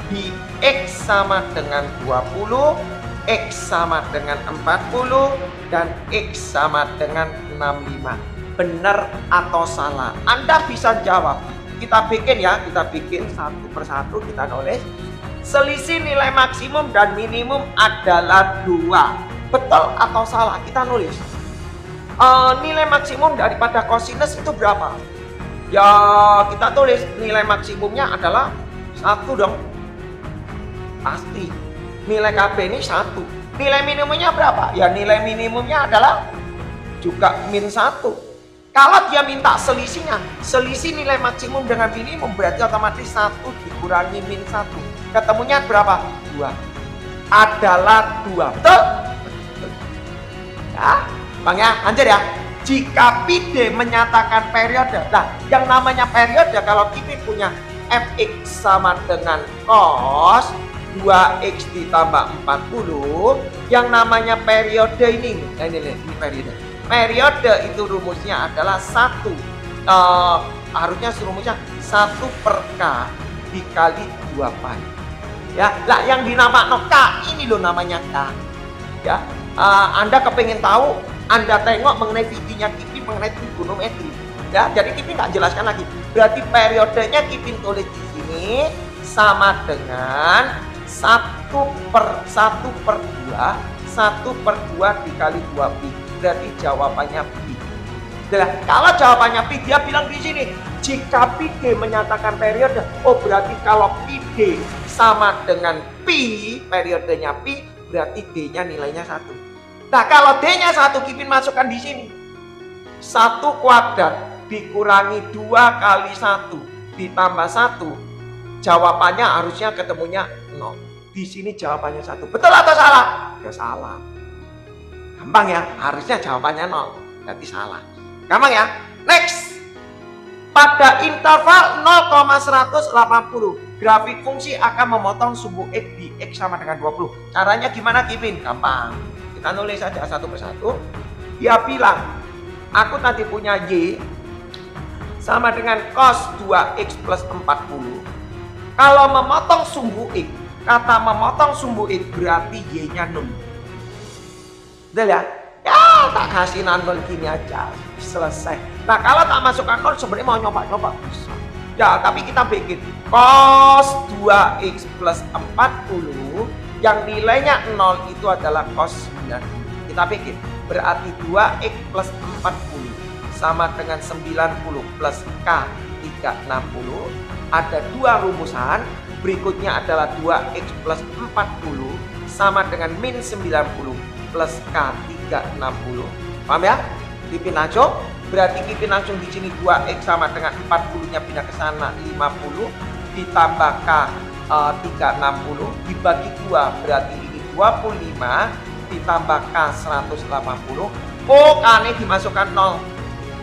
di X sama dengan 20, X sama dengan 40, dan X sama dengan 65. Benar atau salah? Anda bisa jawab. Kita bikin satu persatu, kita nulis. Selisih nilai maksimum dan minimum adalah 2. Betul atau salah? Kita nulis. Nilai maksimum daripada kosinus itu berapa? Ya kita tulis nilai maksimumnya adalah 1 dong. Pasti. Nilai KB ini 1. Nilai minimumnya berapa? Ya nilai minimumnya adalah juga min 1. Kalau dia minta selisihnya, selisih nilai maksimum dengan minimum berarti otomatis 1 dikurangi min 1. Ketemunya berapa? 2. Adalah 2. Betul? Ya, Bang ya, lanjut ya. Jika PD menyatakan periode. Nah, yang namanya periode kalau kita punya fx sama dengan cos 2x ditambah 40, yang namanya periode ini. Nah, ini periode. Periode itu rumusnya adalah 1. Harusnya rumusnya 1/k dikali 2 pi. Ya, lah yang dinamakan K ini loh namanya K. Ya, Anda kepengen tahu, Anda tengok mengenai videonya Kipin mengenai trigonometri. Ya, jadi Kipin nggak jelaskan lagi. Berarti periodenya Kipin tulis di sini sama dengan 1/2 dikali 2 pi. Berarti jawabannya pi. Nah, kalau jawabannya pi, dia bilang di sini jika PD menyatakan periode, oh berarti kalau PD sama dengan pi, periodenya pi, berarti D-nya nilainya 1. Nah, kalau D-nya 1, Kipin masukkan di sini. 1 kuadrat dikurangi 2 kali 1 ditambah 1. Jawabannya harusnya ketemunya 0. Di sini jawabannya 1. Betul atau salah? Ya salah. Gampang ya, harusnya jawabannya 0. Berarti salah. Gampang ya. Next. Pada interval 0,180 grafik fungsi akan memotong sumbu X di X sama dengan 20. Caranya gimana Kipin? Gampang. Kita nulis saja satu persatu. Dia bilang, aku tadi punya Y sama dengan cos 2X plus 40. Kalau memotong sumbu X, kata memotong sumbu X berarti Y-nya 0. Betul ya? Ya tak kasih 0 gini aja, selesai. Nah kalau tak masukkan 0 sebenarnya mau nyoba-nyoba bisa. Ya tapi kita bikin cos 2x plus 40 yang nilainya 0 itu adalah cos 9. Kita bikin berarti 2x plus 40 sama dengan 90 plus k 360. Ada 2 rumusan. Berikutnya adalah 2x plus 40 sama dengan min 90 plus K 360. Paham ya? Kipin langsung. Berarti Kipin langsung di sini 2X sama dengan 40-nya pindah ke sana 50 ditambah K 360 dibagi 2 berarti ini 25 ditambah K 180. Oh, K-nya dimasukkan 0.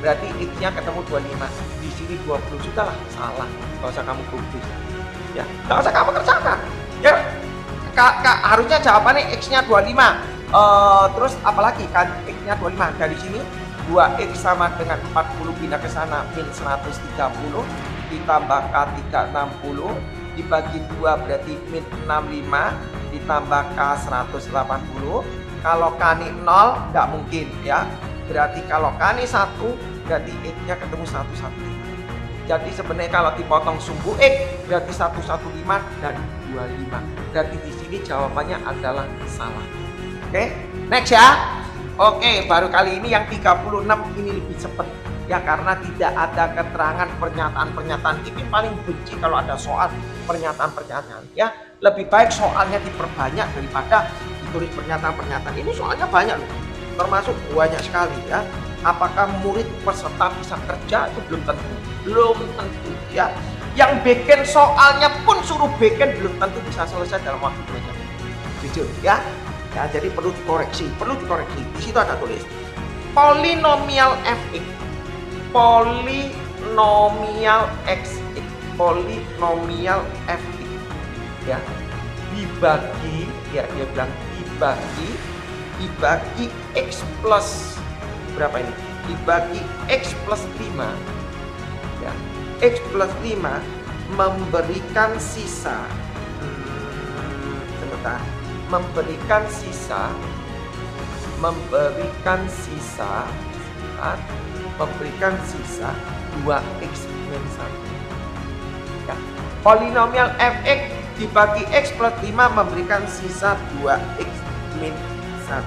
Berarti X-nya ketemu 25. Di sini 20 juta lah. Salah. Gak usah kamu kubis. Ya, gak usah kamu kerjakan. Ya, harusnya jawabannya X-nya 25. Terus apalagi kan X-nya 25. Dari sini 2X sama dengan 40 pindah ke sana min 130 ditambah K 360 dibagi 2 berarti min 65 ditambah K 180. Kalau K ini 0 nggak mungkin ya. Berarti kalau K ini 1 berarti X-nya ketemu 115. Jadi sebenarnya kalau dipotong sumbu X berarti 115 dan 25. Berarti di sini jawabannya adalah salah. Oke, next ya. Oke, baru kali ini yang 36 ini lebih cepat ya, karena tidak ada keterangan pernyataan-pernyataan. Ini paling benci kalau ada soal pernyataan-pernyataan ya. Lebih baik soalnya diperbanyak daripada ditulis pernyataan-pernyataan. Ini soalnya banyak loh, termasuk banyak sekali ya. Apakah murid peserta bisa kerja itu belum tentu ya. Yang bikin soalnya pun suruh bikin belum tentu bisa selesai dalam waktu 2 jam. Jujur ya. Ya, jadi perlu dikoreksi. Di situ ada tulis polinomial fx, polinomial x, polinomial fx ya, dibagi ya, dia bilang dibagi x plus berapa ini? Dibagi x plus 5 ya. X plus 5 memberikan sisa memberikan sisa 2x min 1 ya. Polinomial fx dibagi x plus 5 memberikan sisa 2x min 1.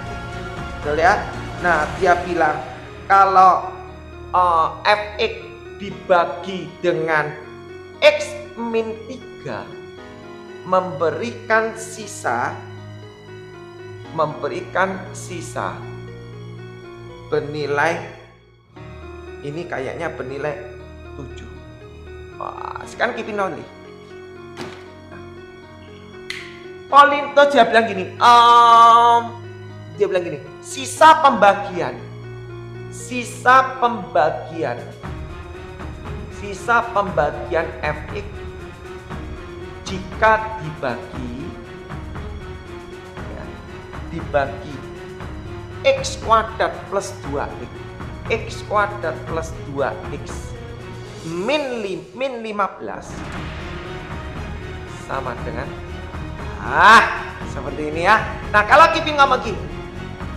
Betul ya? Nah, dia bilang kalau fx dibagi dengan x min 3 memberikan sisa bernilai, ini kayaknya bernilai 7. Wah, sekarang keep in only. Polinto dia bilang gini, sisa pembagian fx jika dibagi x kuadrat plus 2x min 15 sama dengan seperti ini ya. Nah, kalau Kipin ngomong gini,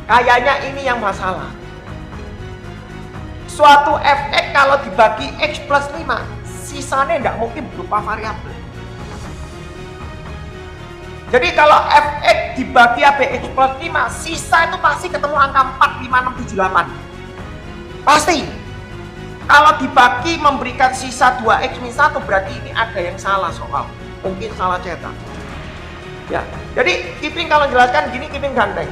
kayaknya ini yang masalah. Suatu fx kalau dibagi x plus 5 sisanya tidak mungkin berupa variabel. Jadi kalau fx dibagi ABX plus 5, sisa itu pasti ketemu angka 4, 5, 6, 7, 8. Pasti. Kalau dibagi memberikan sisa 2x min 1, berarti ini ada yang salah soal. Mungkin salah cetak. Ya, jadi Kipin kalau jelaskan gini, Kipin ganti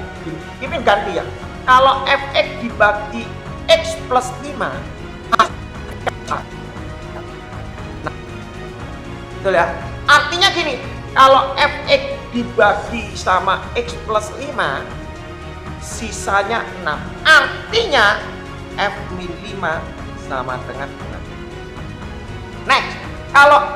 ya. Kalau fx dibagi x plus 5, betul ya? Artinya gini, kalau fx dibagi sama x plus 5 sisanya 6, artinya f min 5 sama dengan 6. Next, kalau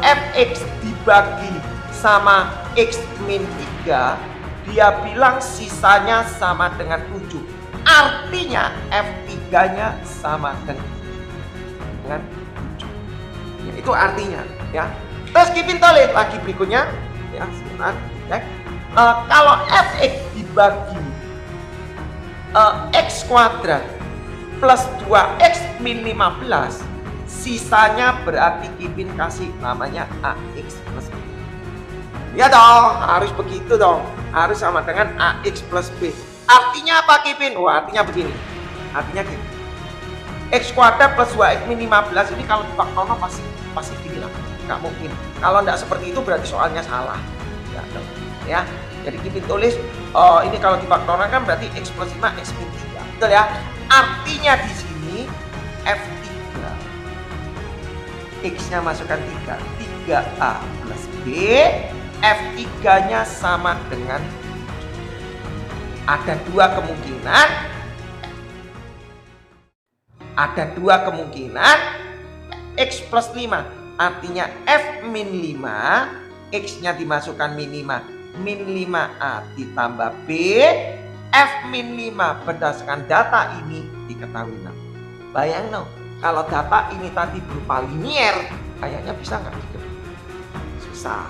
fx dibagi sama x min 3 dia bilang sisanya sama dengan 7, artinya f3 nya sama dengan 7 ya, itu artinya ya. Terus Kipin tulis lagi berikutnya ya, sebentar ya. Kalau fx dibagi x kuadrat plus 2x min 15 sisanya berarti Kipin kasih namanya ax plus b. Ya dong, harus begitu dong, harus sama dengan ax plus b. Artinya apa Kipin? Wah, artinya begini, artinya gini, x kuadrat plus 2x min 15 ini kalau difaktorkan pasti dibilang nggak mungkin. Kalau nggak seperti itu berarti soalnya salah ya. Jadi Kipin tulis ini kalau difaktorkan kan berarti x plus 5 x min 3, betul ya. Artinya di sini f3 x nya masukkan 3 3A plus B, F3-nya sama dengan ada dua kemungkinan X plus 5, artinya F min 5, X-nya dimasukkan min 5, min 5A ditambah B, F min 5 berdasarkan data ini diketahui. Nah, bayang no, kalau data ini tadi berupa linier, kayaknya bisa nggak? Susah,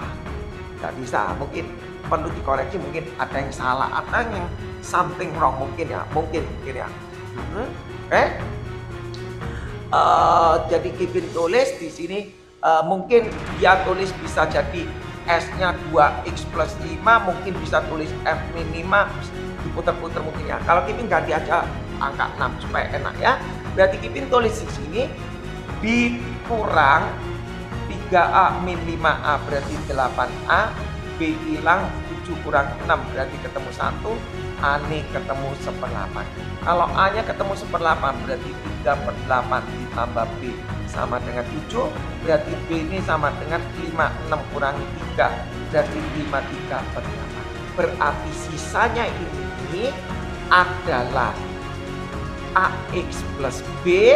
nggak bisa. Mungkin perlu dikoreksi, mungkin ada yang salah, ada yang something wrong mungkin ya. Oke. Jadi Kevin tulis di sini mungkin dia tulis bisa jadi S-nya 2X plus 5, mungkin bisa tulis F min 5, diputar-putar mungkin ya. Kalau Kevin ganti aja angka 6 supaya enak ya. Berarti Kevin tulis di sini B kurang 3A min 5A berarti 8A, B hilang 7 kurang 6 berarti ketemu 1, A nih ketemu 1/8. Kalau A nya ketemu 1/8 berarti 3/8 ditambah B sama dengan 7, berarti B ini sama dengan 56 kurangi 3 berarti 53/8. Berarti sisanya ini adalah AX plus B,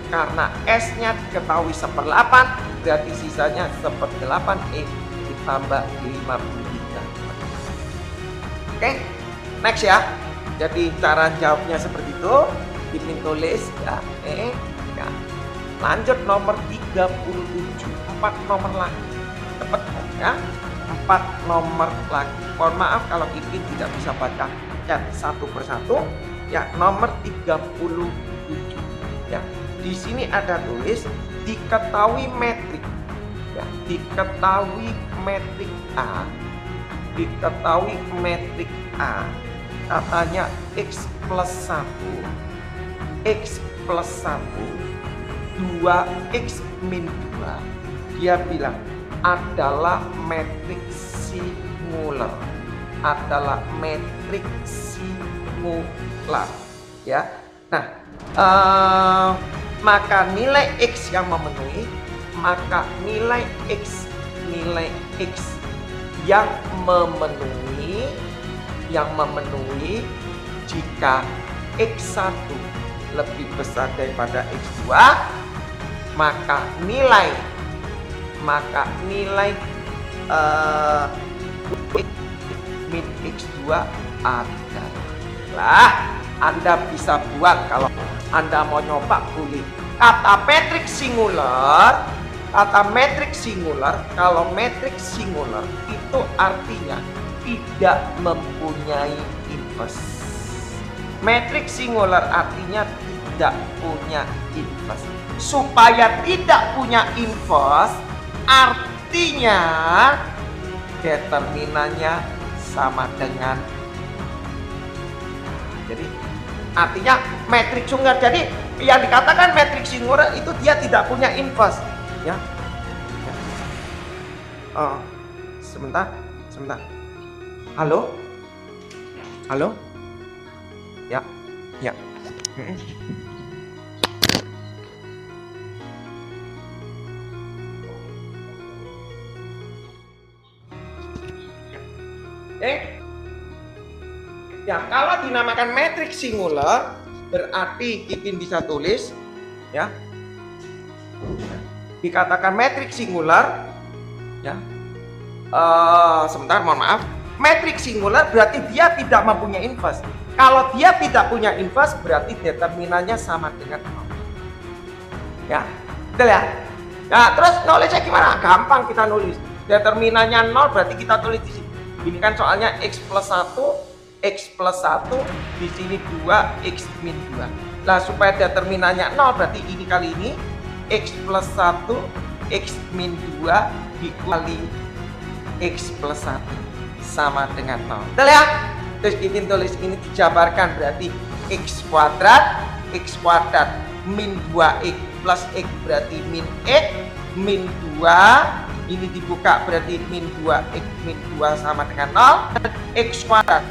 karena S nya diketahui 1/8 berarti sisanya 1/8 X ditambah 53. Oke, next ya. Jadi cara jawabnya seperti itu. Kevin tulis ya. Ya. Lanjut nomor 37, 4 nomor lagi. Cepet ya. 4 nomor lagi. Mohon maaf kalau Kevin tidak bisa baca chat satu persatu. Ya, nomor 37. Ya. Di sini ada tulis diketahui metrik. Ya, diketahui metrik A. Diketahui metrik A. Katanya X plus 1, X plus 1, 2X min 2. Dia bilang adalah metrik singular. Adalah metrik singular. Ya. Nah, maka nilai X yang memenuhi, maka nilai X yang memenuhi jika X1 lebih besar daripada X2, maka nilai min X2 adalah, Anda bisa buat kalau Anda mau nyoba boleh. Kata metrik singular, kalau metrik singular itu artinya tidak mempunyai inverse. Metrik singular artinya tidak punya inverse. Supaya tidak punya inverse, artinya determinannya sama dengan, jadi artinya metrik singular. Jadi yang dikatakan metrik singular itu dia tidak punya inverse. Ya. Oh, sebentar. Halo? Ya. Ya, kalau dinamakan metrik singular berarti Kevin bisa tulis ya. Dikatakan metrik singular ya. Sebentar, mohon maaf. Metrik singular berarti dia tidak mempunyai inverse. Kalau dia tidak punya inverse berarti determinannya sama dengan 0. Ya, betul ya? Nah, terus nulisnya gimana? Gampang kita nulis. Determinannya 0 berarti kita tulis di sini. Ini kan soalnya X plus 1, di sini 2, X min 2. Nah, supaya determinannya 0 berarti ini kali ini X plus 1, X min 2 dikali X plus 1 sama dengan 0. Betul ya? Terus kita tulis ini dijabarkan berarti X kuadrat min 2X plus X berarti min X, min 2 ini dibuka berarti min 2X min 2 sama dengan 0, X kuadrat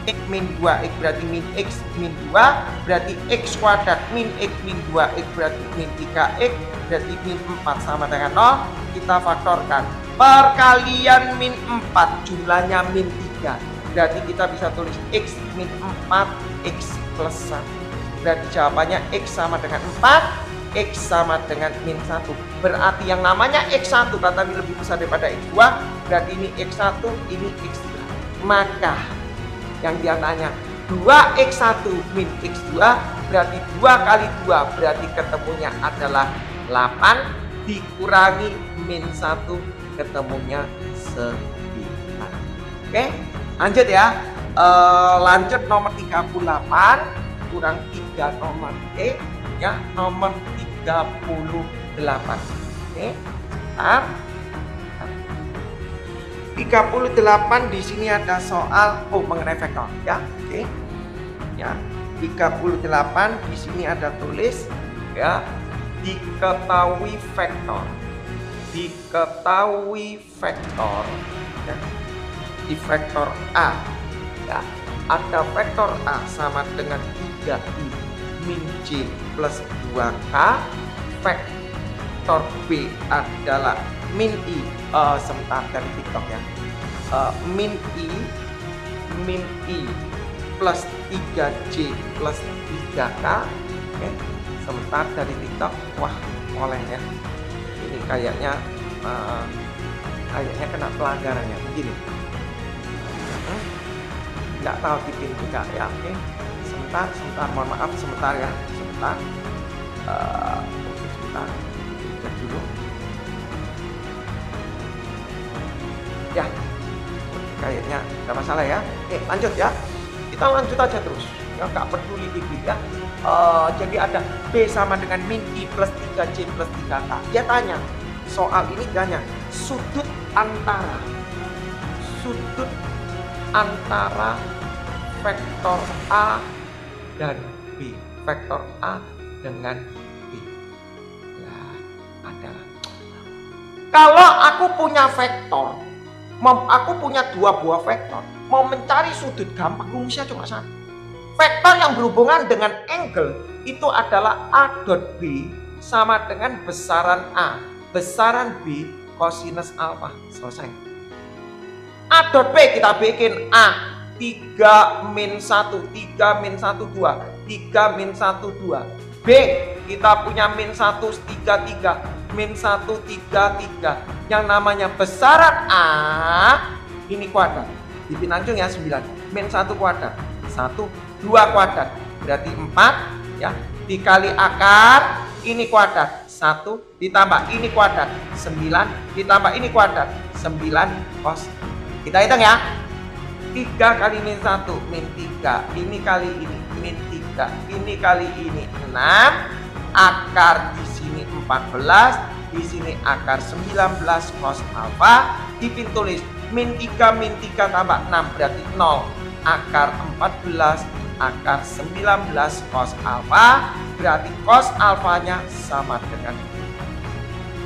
X min 2 X berarti min X min 2 berarti X kuadrat min X min 2 X berarti min 3X berarti min 4 sama dengan 0. Kita faktorkan perkalian min 4 jumlahnya min 3 berarti kita bisa tulis X min 4 X plus 1 berarti jawabannya X sama dengan 4 X sama dengan min 1 berarti yang namanya X1 tetapi lebih besar daripada X2 berarti ini X1 ini X2 maka yang dia tanya 2X1 min X2 berarti 2 kali 2 berarti ketemunya adalah 8 dikurangi min 1 ketemunya 9. Oke lanjut ya, lanjut nomor 38 kurang 3 nomor E ya nomor 38. Oke 38 di sini ada soal mengenai vektor ya. Oke. Ya. 38 di sini ada tulis ya diketahui vektor. Diketahui vektor ya. Di vektor A ya. Ada vektor A sama dengan 3i min J plus 2K. Vektor B adalah min I sebentar dari TikTok ya, min I plus 3J plus 3K. Oke, sebentar dari TikTok. Wah oleh ya ini kayaknya kena pelanggarannya begini, nggak tahu tipin juga ya. Oke sebentar mohon maaf sebentar ya sebentar sebentar dulu ya, kayaknya nggak masalah ya. Oke lanjut ya, kita lanjut aja terus ya, nggak peduli dikit ya. Jadi ada B sama dengan min I plus 3J plus 3K. Dia tanya soal ini tanya sudut antara vektor A dan B, vektor A dengan B ya adalah, kalau aku punya vektor, aku punya 2 buah vektor, mau mencari sudut gampang, rumusnya cuma satu. Vektor yang berhubungan dengan angle itu adalah A dot B sama dengan besaran A, besaran B kosinus alfa. Selesai. A dot B kita bikin A 3 min 1 3 min 1 2 3 min 1 2. B kita punya min 1 3 3 min 1 3 3. Yang namanya besaran A ini kuadrat, dipinanjung ya 9, min 1 kuadrat 1 2 kuadrat berarti 4 ya, dikali akar ini kuadrat 1 ditambah ini kuadrat 9 ditambah ini kuadrat 9 cos. Kita hitung ya, 3 kali min 1 min 3, ini kali ini min 3, ini kali ini 6, akar di sini 14, di sini akar 19 cos alfa, ditulis min 3 tambah 6 berarti 0, akar 14 akar 19 cos alfa berarti cos alfanya sama dengan,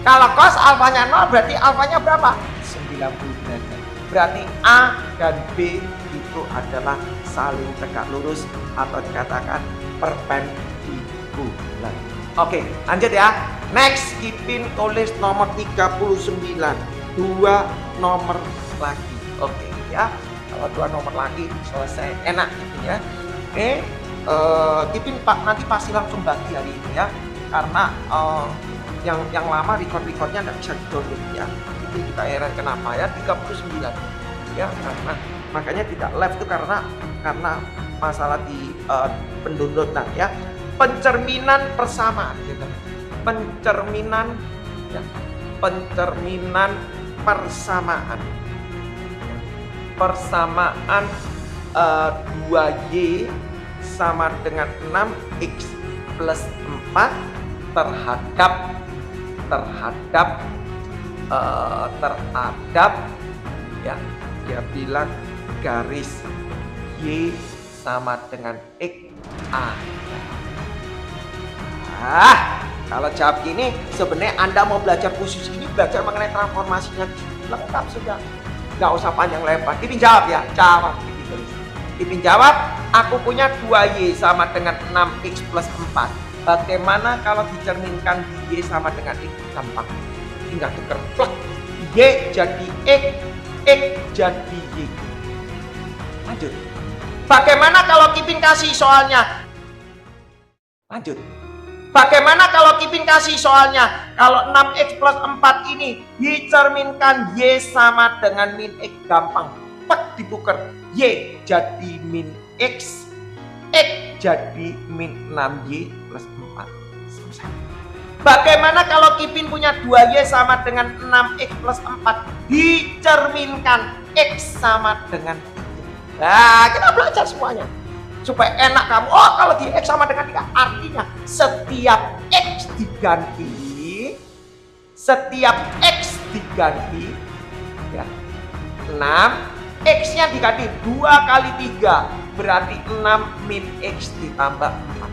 kalau cos alfanya 0 berarti alfanya berapa? 90 derajat. Berarti A dan B itu adalah saling tegak lurus atau dikatakan perpendikular. Oke, lanjut ya. Next, Kipin tulis nomor 39, 2 nomor lagi. Oke ya. Kalau 2 nomor lagi selesai, enak gitu ya. Oke, Kipin nanti pasti langsung bagi hari ini ya. Karena yang lama record-recordnya nggak bisa di-download ya. Itu juga heran kenapa ya 39 ya, karena makanya tidak live itu karena masalah di pendownloadan ya. Pencerminan persamaan gitu. Pencerminan ya, pencerminan persamaan. Persamaan 2Y sama dengan 6X plus 4 terhadap ya, dia bilang garis Y sama dengan X A. Kalau jawab gini sebenarnya Anda mau belajar khusus ini, belajar mengenai transformasinya lengkap sudah, nggak usah panjang lebar. Ini jawab ya, jawab gitu. Kipin jawab, aku punya 2Y sama dengan 6X plus 4. Bagaimana kalau dicerminkan Y sama dengan X? Gampang. Tinggal tuker. Plak. Y jadi X jadi Y. Lanjut. Bagaimana kalau Kipin kasih soalnya? Lanjut. Bagaimana kalau Kipin kasih soalnya? Kalau 6X plus 4 ini dicerminkan Y sama dengan min X. Gampang. Pak ditukar. Y jadi min X jadi min 6Y plus 4. Selesai. Bagaimana kalau Kipin punya 2Y sama dengan 6X plus 4? Dicerminkan X sama dengan 3. Nah, kita belajar semuanya. Supaya enak kamu. Oh, kalau di X sama dengan 3. Artinya setiap X diganti. Ya, 6. X-nya diganti 2 kali 3. Berarti 6 min X ditambah 4.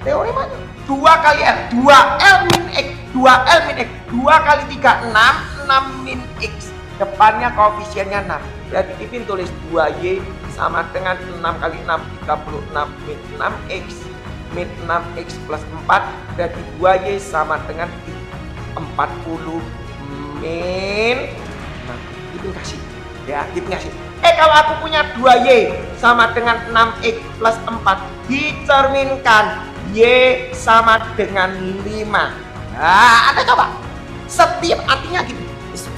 Teori mana? 2 kali L. 2L min X. 2L min X. 2 kali 3. 6 min X. Depannya koefisiennya 6. Berarti Kipin tulis 2Y sama dengan 6 kali 6. 36 min 6X. Min 6X plus 4. Berarti 2Y sama dengan 40 min 6. Kipin kasih. Ya, Kipin kasih. Kalau aku punya 2Y sama dengan 6X plus 4, dicerminkan Y sama dengan 5. Nah, Anda coba. Setiap artinya gitu.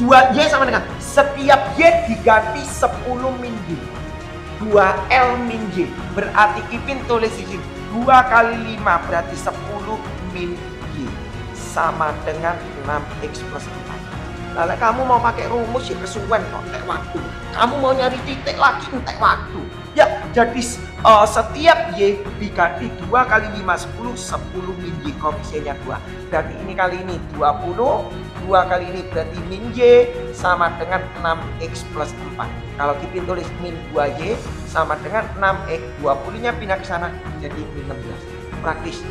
2Y sama dengan setiap Y diganti 10 min Y. 2L min Y. Berarti Kipin tulis di sini 2 kali 5 berarti 10 min Y. Sama dengan 6X plus 4. Lalu kamu mau pakai rumus ya kesuwen kok, entek waktu. Kamu mau nyari titik lagi entek waktu. Ya, jadi setiap Y diganti 2 kali 5 10 min Y, koefisiennya 2. Berarti ini kali ini 20, 2 kali ini berarti min Y sama dengan 6X plus 4. Kalau Kipin tulis min 2Y sama dengan 6X, 20-nya pindah ke sana jadi min 16. Praktis.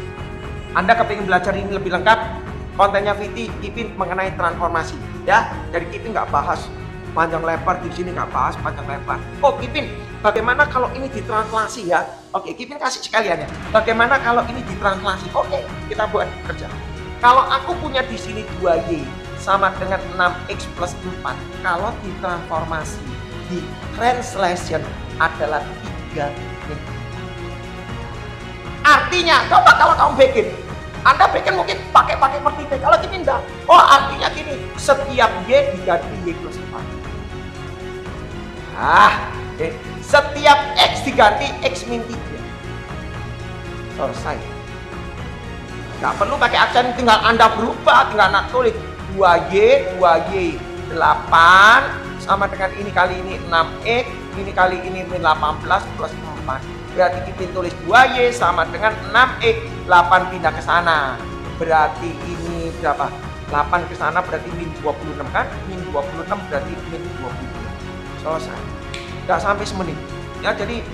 Anda kepingin belajar ini lebih lengkap? Kontennya Viti, Kipin mengenai transformasi, ya. Jadi Kipin nggak bahas panjang lebar di sini, nggak bahas panjang lebar. Oh Kipin, bagaimana kalau ini ditranslasi ya? Oke, Kipin kasih sekalian ya. Bagaimana kalau ini ditranslasi? Oke, kita buat kerja. Kalau aku punya di sini 2Y sama dengan 6X plus 4. Kalau ditransformasi, di translation adalah 3 min. Artinya, coba kalau kamu bikin. Anda bikin mungkin pakai pertitik. Kalau Kipin enggak. Oh, artinya gini, setiap Y diganti Y plus 4. Setiap X diganti X min 3. Selesai. Nggak perlu pakai aksen, tinggal Anda berubah, tinggal Anda tulis 2Y 8 sama dengan ini kali ini 6X, ini kali ini min 18 plus 4. Berarti Kipin tulis 2Y sama dengan 6X, 8 pindah ke sana. Berarti ini berapa? 8 ke sana berarti min 26 kan? Min 26 berarti min 22. Selesai. Nggak sampai semenit. Ya, jadi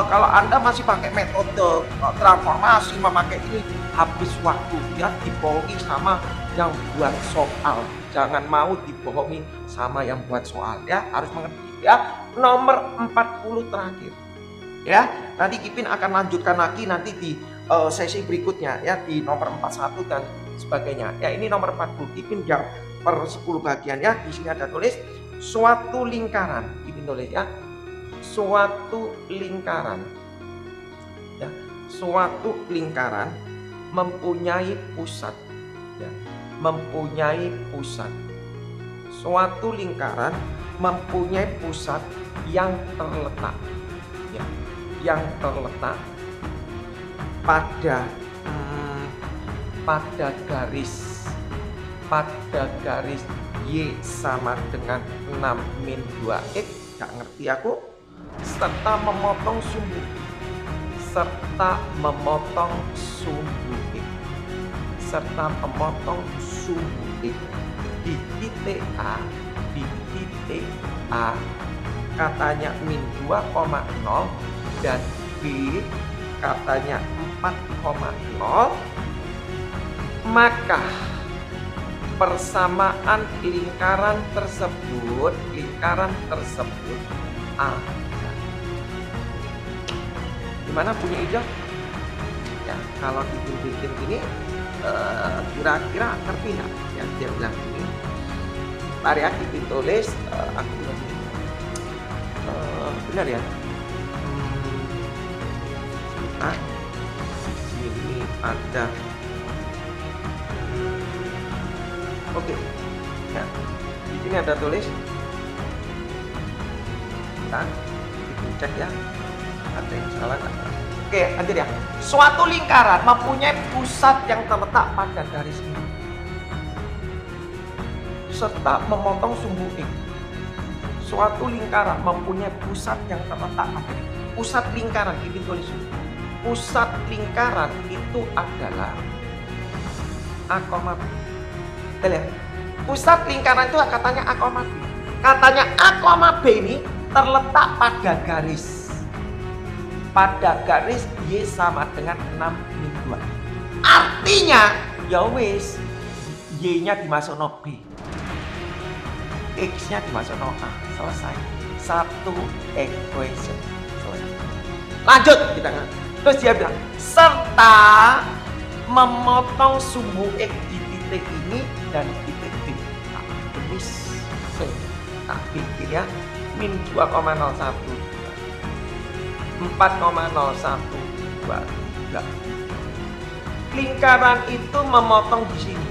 kalau Anda masih pakai metode transformasi, memakai ini habis waktu, ya, dibohongi sama yang buat soal. Jangan mau dibohongi sama yang buat soal, ya. Harus mengerti, ya. Nomor 40 terakhir. Ya, nanti Kipin akan lanjutkan lagi nanti di sesi berikutnya, ya, di nomor 41 dan sebagainya. Ya, ini nomor 40. Kipin yang per 10 bagian, ya. Di sini ada tulis suatu lingkaran. Kipin tulis, ya. Suatu lingkaran. Ya, suatu lingkaran mempunyai pusat, ya. Mempunyai pusat. Suatu lingkaran mempunyai pusat yang terletak, ya, yang terletak pada garis Y sama dengan 6 min 2X, gak ngerti aku, serta memotong sumbu X di titik A katanya min 2,0 dan B katanya 4,0, maka persamaan lingkaran tersebut ada Gimana, punya ide? Ya, kalau dibikin ini kira-kira ngerti nggak? Ya, dia bilang ini. Mari ya, tulis. Aku lagi benar ya. Sebentar. Sini ada. Oke. Ya, di sini ada tulis. Nah, cek ya. Ada yang salah nggak? Oke, lanjut ya. Suatu lingkaran mempunyai pusat yang terletak pada garis ini serta memotong sumbu X. Suatu lingkaran mempunyai pusat yang terletak pada pusat lingkaran. Ini tulis. Pusat lingkaran itu adalah A, B. Lihat. Pusat lingkaran itu katanya A, B. Katanya A, B ini terletak pada garis. Pada garis Y sama dengan 6 min 2. Artinya, ya wis, Y-nya dimasuk no B. X-nya dimasuk no A. Selesai. Satu equation. Selesai. Lanjut kita. Terus dia bilang, serta memotong sumbu X di titik ini dan titik B. Nah, tulis. Tak bikin ya. Min 2,01. 4,0123. Lingkaran itu memotong di sini.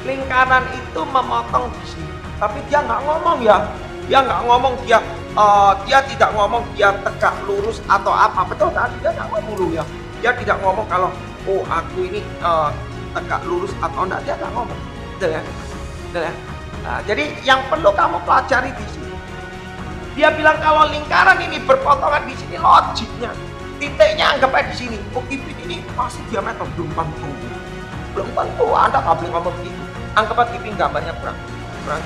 Lingkaran itu memotong di sini. Tapi dia nggak ngomong ya. Dia nggak ngomong dia tidak ngomong dia tegak lurus atau apa, betul kan? Dia nggak ngomong dulu ya. Dia tidak ngomong kalau aku ini tegak lurus atau enggak, dia nggak ngomong. Betul ya? Betul ya? Nah, jadi yang perlu kamu pelajari di sini. Dia bilang kalau lingkaran ini berpotongan di sini logiknya. Titiknya anggap aja di sini. Kipin ini pasti diameter belum tentu. Belum tentu. Anda nggak boleh ngomong begitu. Anggap aja kipin gambarnya kurang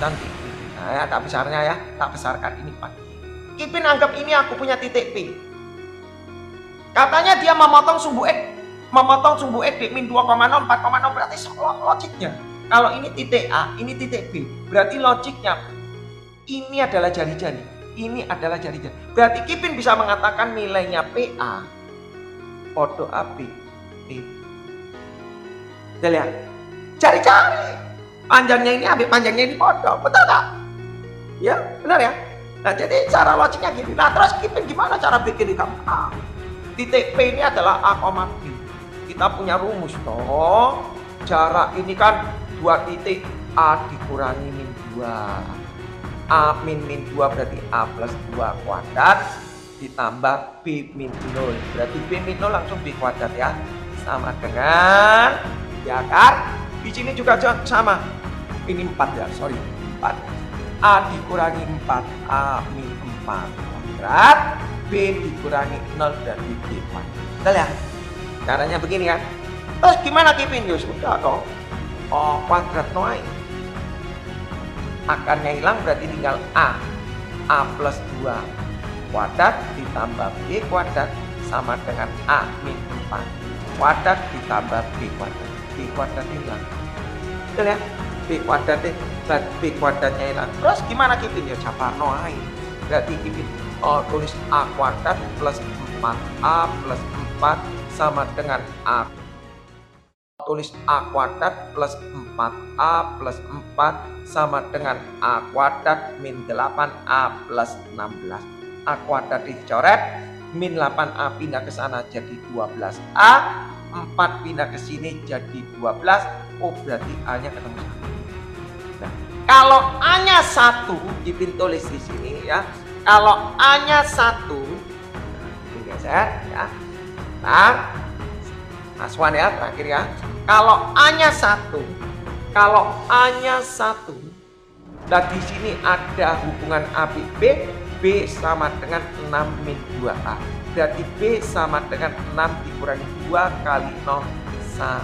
cantik. Nah, ya, tak besarnya ya, tak besarkan ini Pak. Kipin anggap ini aku punya titik P. Katanya dia memotong sumbu X. Memotong sumbu X di min 2,0, 4,0 berarti logiknya. Kalau ini titik A, ini titik B, berarti logiknya ini adalah jari-jari, ini adalah jari-jari. Berarti Kipin bisa mengatakan nilainya PA podo AB. Udah lihat? Jari-jari. Panjangnya ini AB, panjangnya ini podo. Betul tak? Ya, benar ya? Nah, jadi cara logiknya gini. Nah, terus Kipin gimana cara bikin di kamu? Titik P ini adalah A, B. Kita punya rumus toh. Jarak ini kan 2 titik, A dikurangi min 2. A min 2 berarti A plus 2 kuadrat ditambah B min 0. Berarti B min 0 langsung B kuadrat ya. Sama dengan, ya kan? Di sini juga sama. Ini 4 ya, sorry. 4. A dikurangi 4, A min 4 kuadrat. B dikurangi 0 berarti B kuadrat. Betul ya? Caranya begini kan? Terus gimana Kipin? Ya sudah toh. Kuadrat noai. Akarnya hilang berarti tinggal A. A plus 2 kuadrat ditambah B kuadrat sama dengan A min 4 kuadrat ditambah B kuadrat. B kuadrat hilang. Betul ya? B kuadratnya, B kuadratnya hilang. Terus gimana Kipin? Ya capar noai. Berarti Kipin tulis A kuadrat plus 4A plus 4 sama dengan A. Tulis A kuadrat plus 4A plus 4 sama dengan A kuadrat min 8A plus 16. A kuadrat dicoret, min 8A pindah ke sana jadi 12A, 4 pindah ke sini jadi 12. Oh, berarti A-nya ketemu 1. Nah, kalau A-nya 1, Kipin tulis di sini ya. Kalau A-nya 1, ini geser ya. Nah, Aswan ya, terakhir ya. Kalau A-nya 1, kalau A-nya 1, nah di sini ada hubungan AB B sama dengan 6 min 2A. Berarti B sama dengan 6 dikurangi 2 kali 0, 1.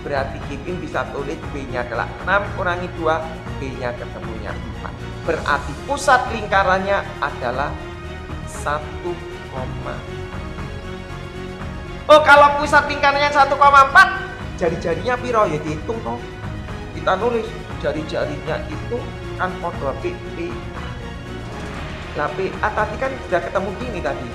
Berarti Kipin bisa tulis B-nya adalah 6 kurangi 2, B-nya ketemunya 4. Berarti pusat lingkarannya adalah 1, oh, kalau pusat lingkarannya 1,4, jari-jarinya piro ya dihitung toh. Kita nulis jari-jarinya itu kan podo B. Nah, PA tadi kan sudah ketemu gini tadi.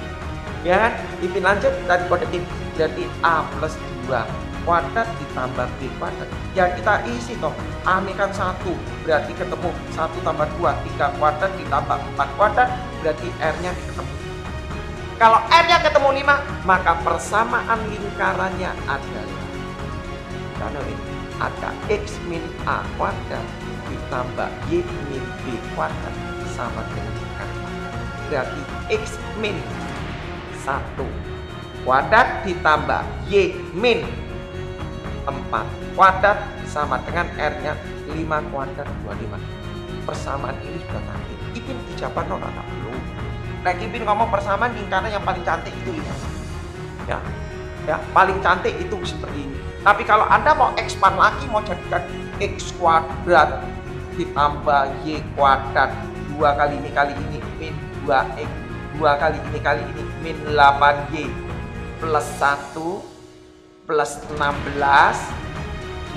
Ya kan? Ipin lanjut tadi kode ip. Berarti A plus 2 kuadrat ditambah B kuadrat. Ya kita isi toh. A ini kan 1. Berarti ketemu 1 tambah 2. 3 kuadrat ditambah 4 kuadrat. Berarti R-nya ketemu. Kalau R-nya ketemu 5, maka persamaan lingkarannya adalah, karena ini ada X min A kuadrat ditambah Y min B kuadrat sama dengan R. Berarti X min 1 kuadrat ditambah Y min 4 kuadrat sama dengan R-nya 5 kuadrat 25. Persamaan ini sudah cantik. Ipin dijabat no rata belum. Nah, Ipin ngomong persamaan lingkaran yang paling cantik itu ini. Ya, paling cantik itu seperti ini. Tapi kalau Anda mau expand lagi, mau jadikan X kuadrat ditambah Y kuadrat 2 kali ini min 2X 2 kali ini min 8Y plus 1 plus 16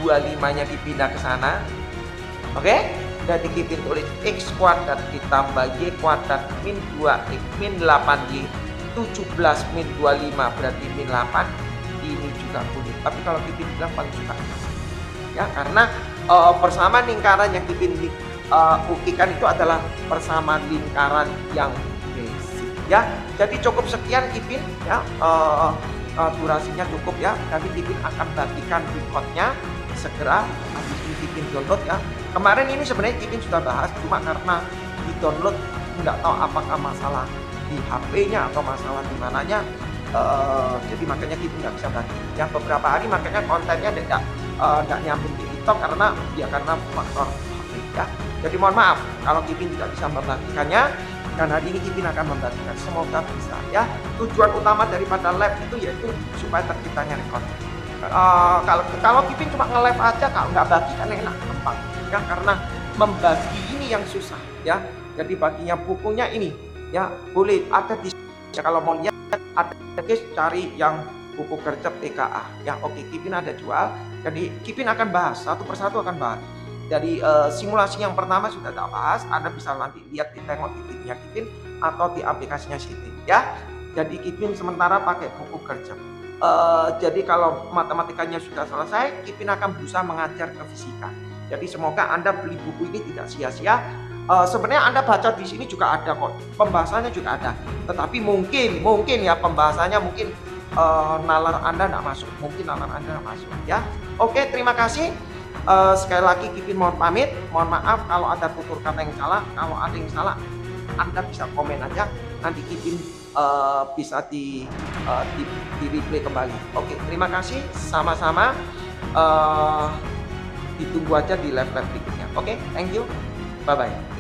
25-nya dipindah ke sana. Oke? Jadi kita tulis X kuadrat ditambah Y kuadrat min 2X min 8Y 17 min 25 berarti min 8. Ini juga boleh. Tapi kalau kita bilang paling suka ya, karena persamaan lingkaran yang kita ukikan itu adalah persamaan lingkaran yang basic ya. Jadi cukup sekian Ipin ya, durasinya cukup ya. Nanti Ipin akan bagikan recordnya segera habis ini Ipin download ya. Kemarin ini sebenarnya Ipin sudah bahas, cuma karena di download nggak tahu apakah masalah di HP-nya atau masalah di mananya, jadi makanya Ipin nggak bisa bagi. Yang beberapa hari makanya kontennya nggak nyambung di TikTok karena faktor HP ya. Jadi mohon maaf kalau Ipin tidak bisa membagikannya, dan hari ini Ipin akan membagikan. Semoga bisa ya. Tujuan utama daripada live itu yaitu supaya terciptanya rekor. Kalau Ipin cuma nge-live aja, kalau nggak bagi kan enak, gampang ya, karena membagi ini yang susah ya. Jadi baginya bukunya ini ya, boleh ada di, kalau mau lihat ada guys, cari yang buku kerja PKA ya. Oke, Ipin ada jual. Jadi Ipin akan bahas satu persatu, akan bahas. Jadi simulasi yang pertama sudah tak bahas, Anda bisa nanti lihat di tengok di videonya Ipin atau di aplikasinya Siti ya. Jadi Ipin sementara pakai buku kerja. Jadi kalau matematikanya sudah selesai, Ipin akan berusaha mengajar ke fisika. Jadi semoga Anda beli buku ini tidak sia-sia. Sebenarnya Anda baca di sini juga ada kok, pembahasannya juga ada. Tetapi mungkin ya pembahasannya mungkin nalar Anda tidak masuk, mungkin nalar Anda tidak masuk ya. Oke, terima kasih. Sekali lagi Ipin mohon pamit, mohon maaf kalau ada tutur kata yang salah. Kalau ada yang salah, Anda bisa komen aja, nanti Ipin bisa di replay kembali. Oke, terima kasih, sama-sama. Ditunggu aja di live berikutnya. Oke, thank you, bye bye.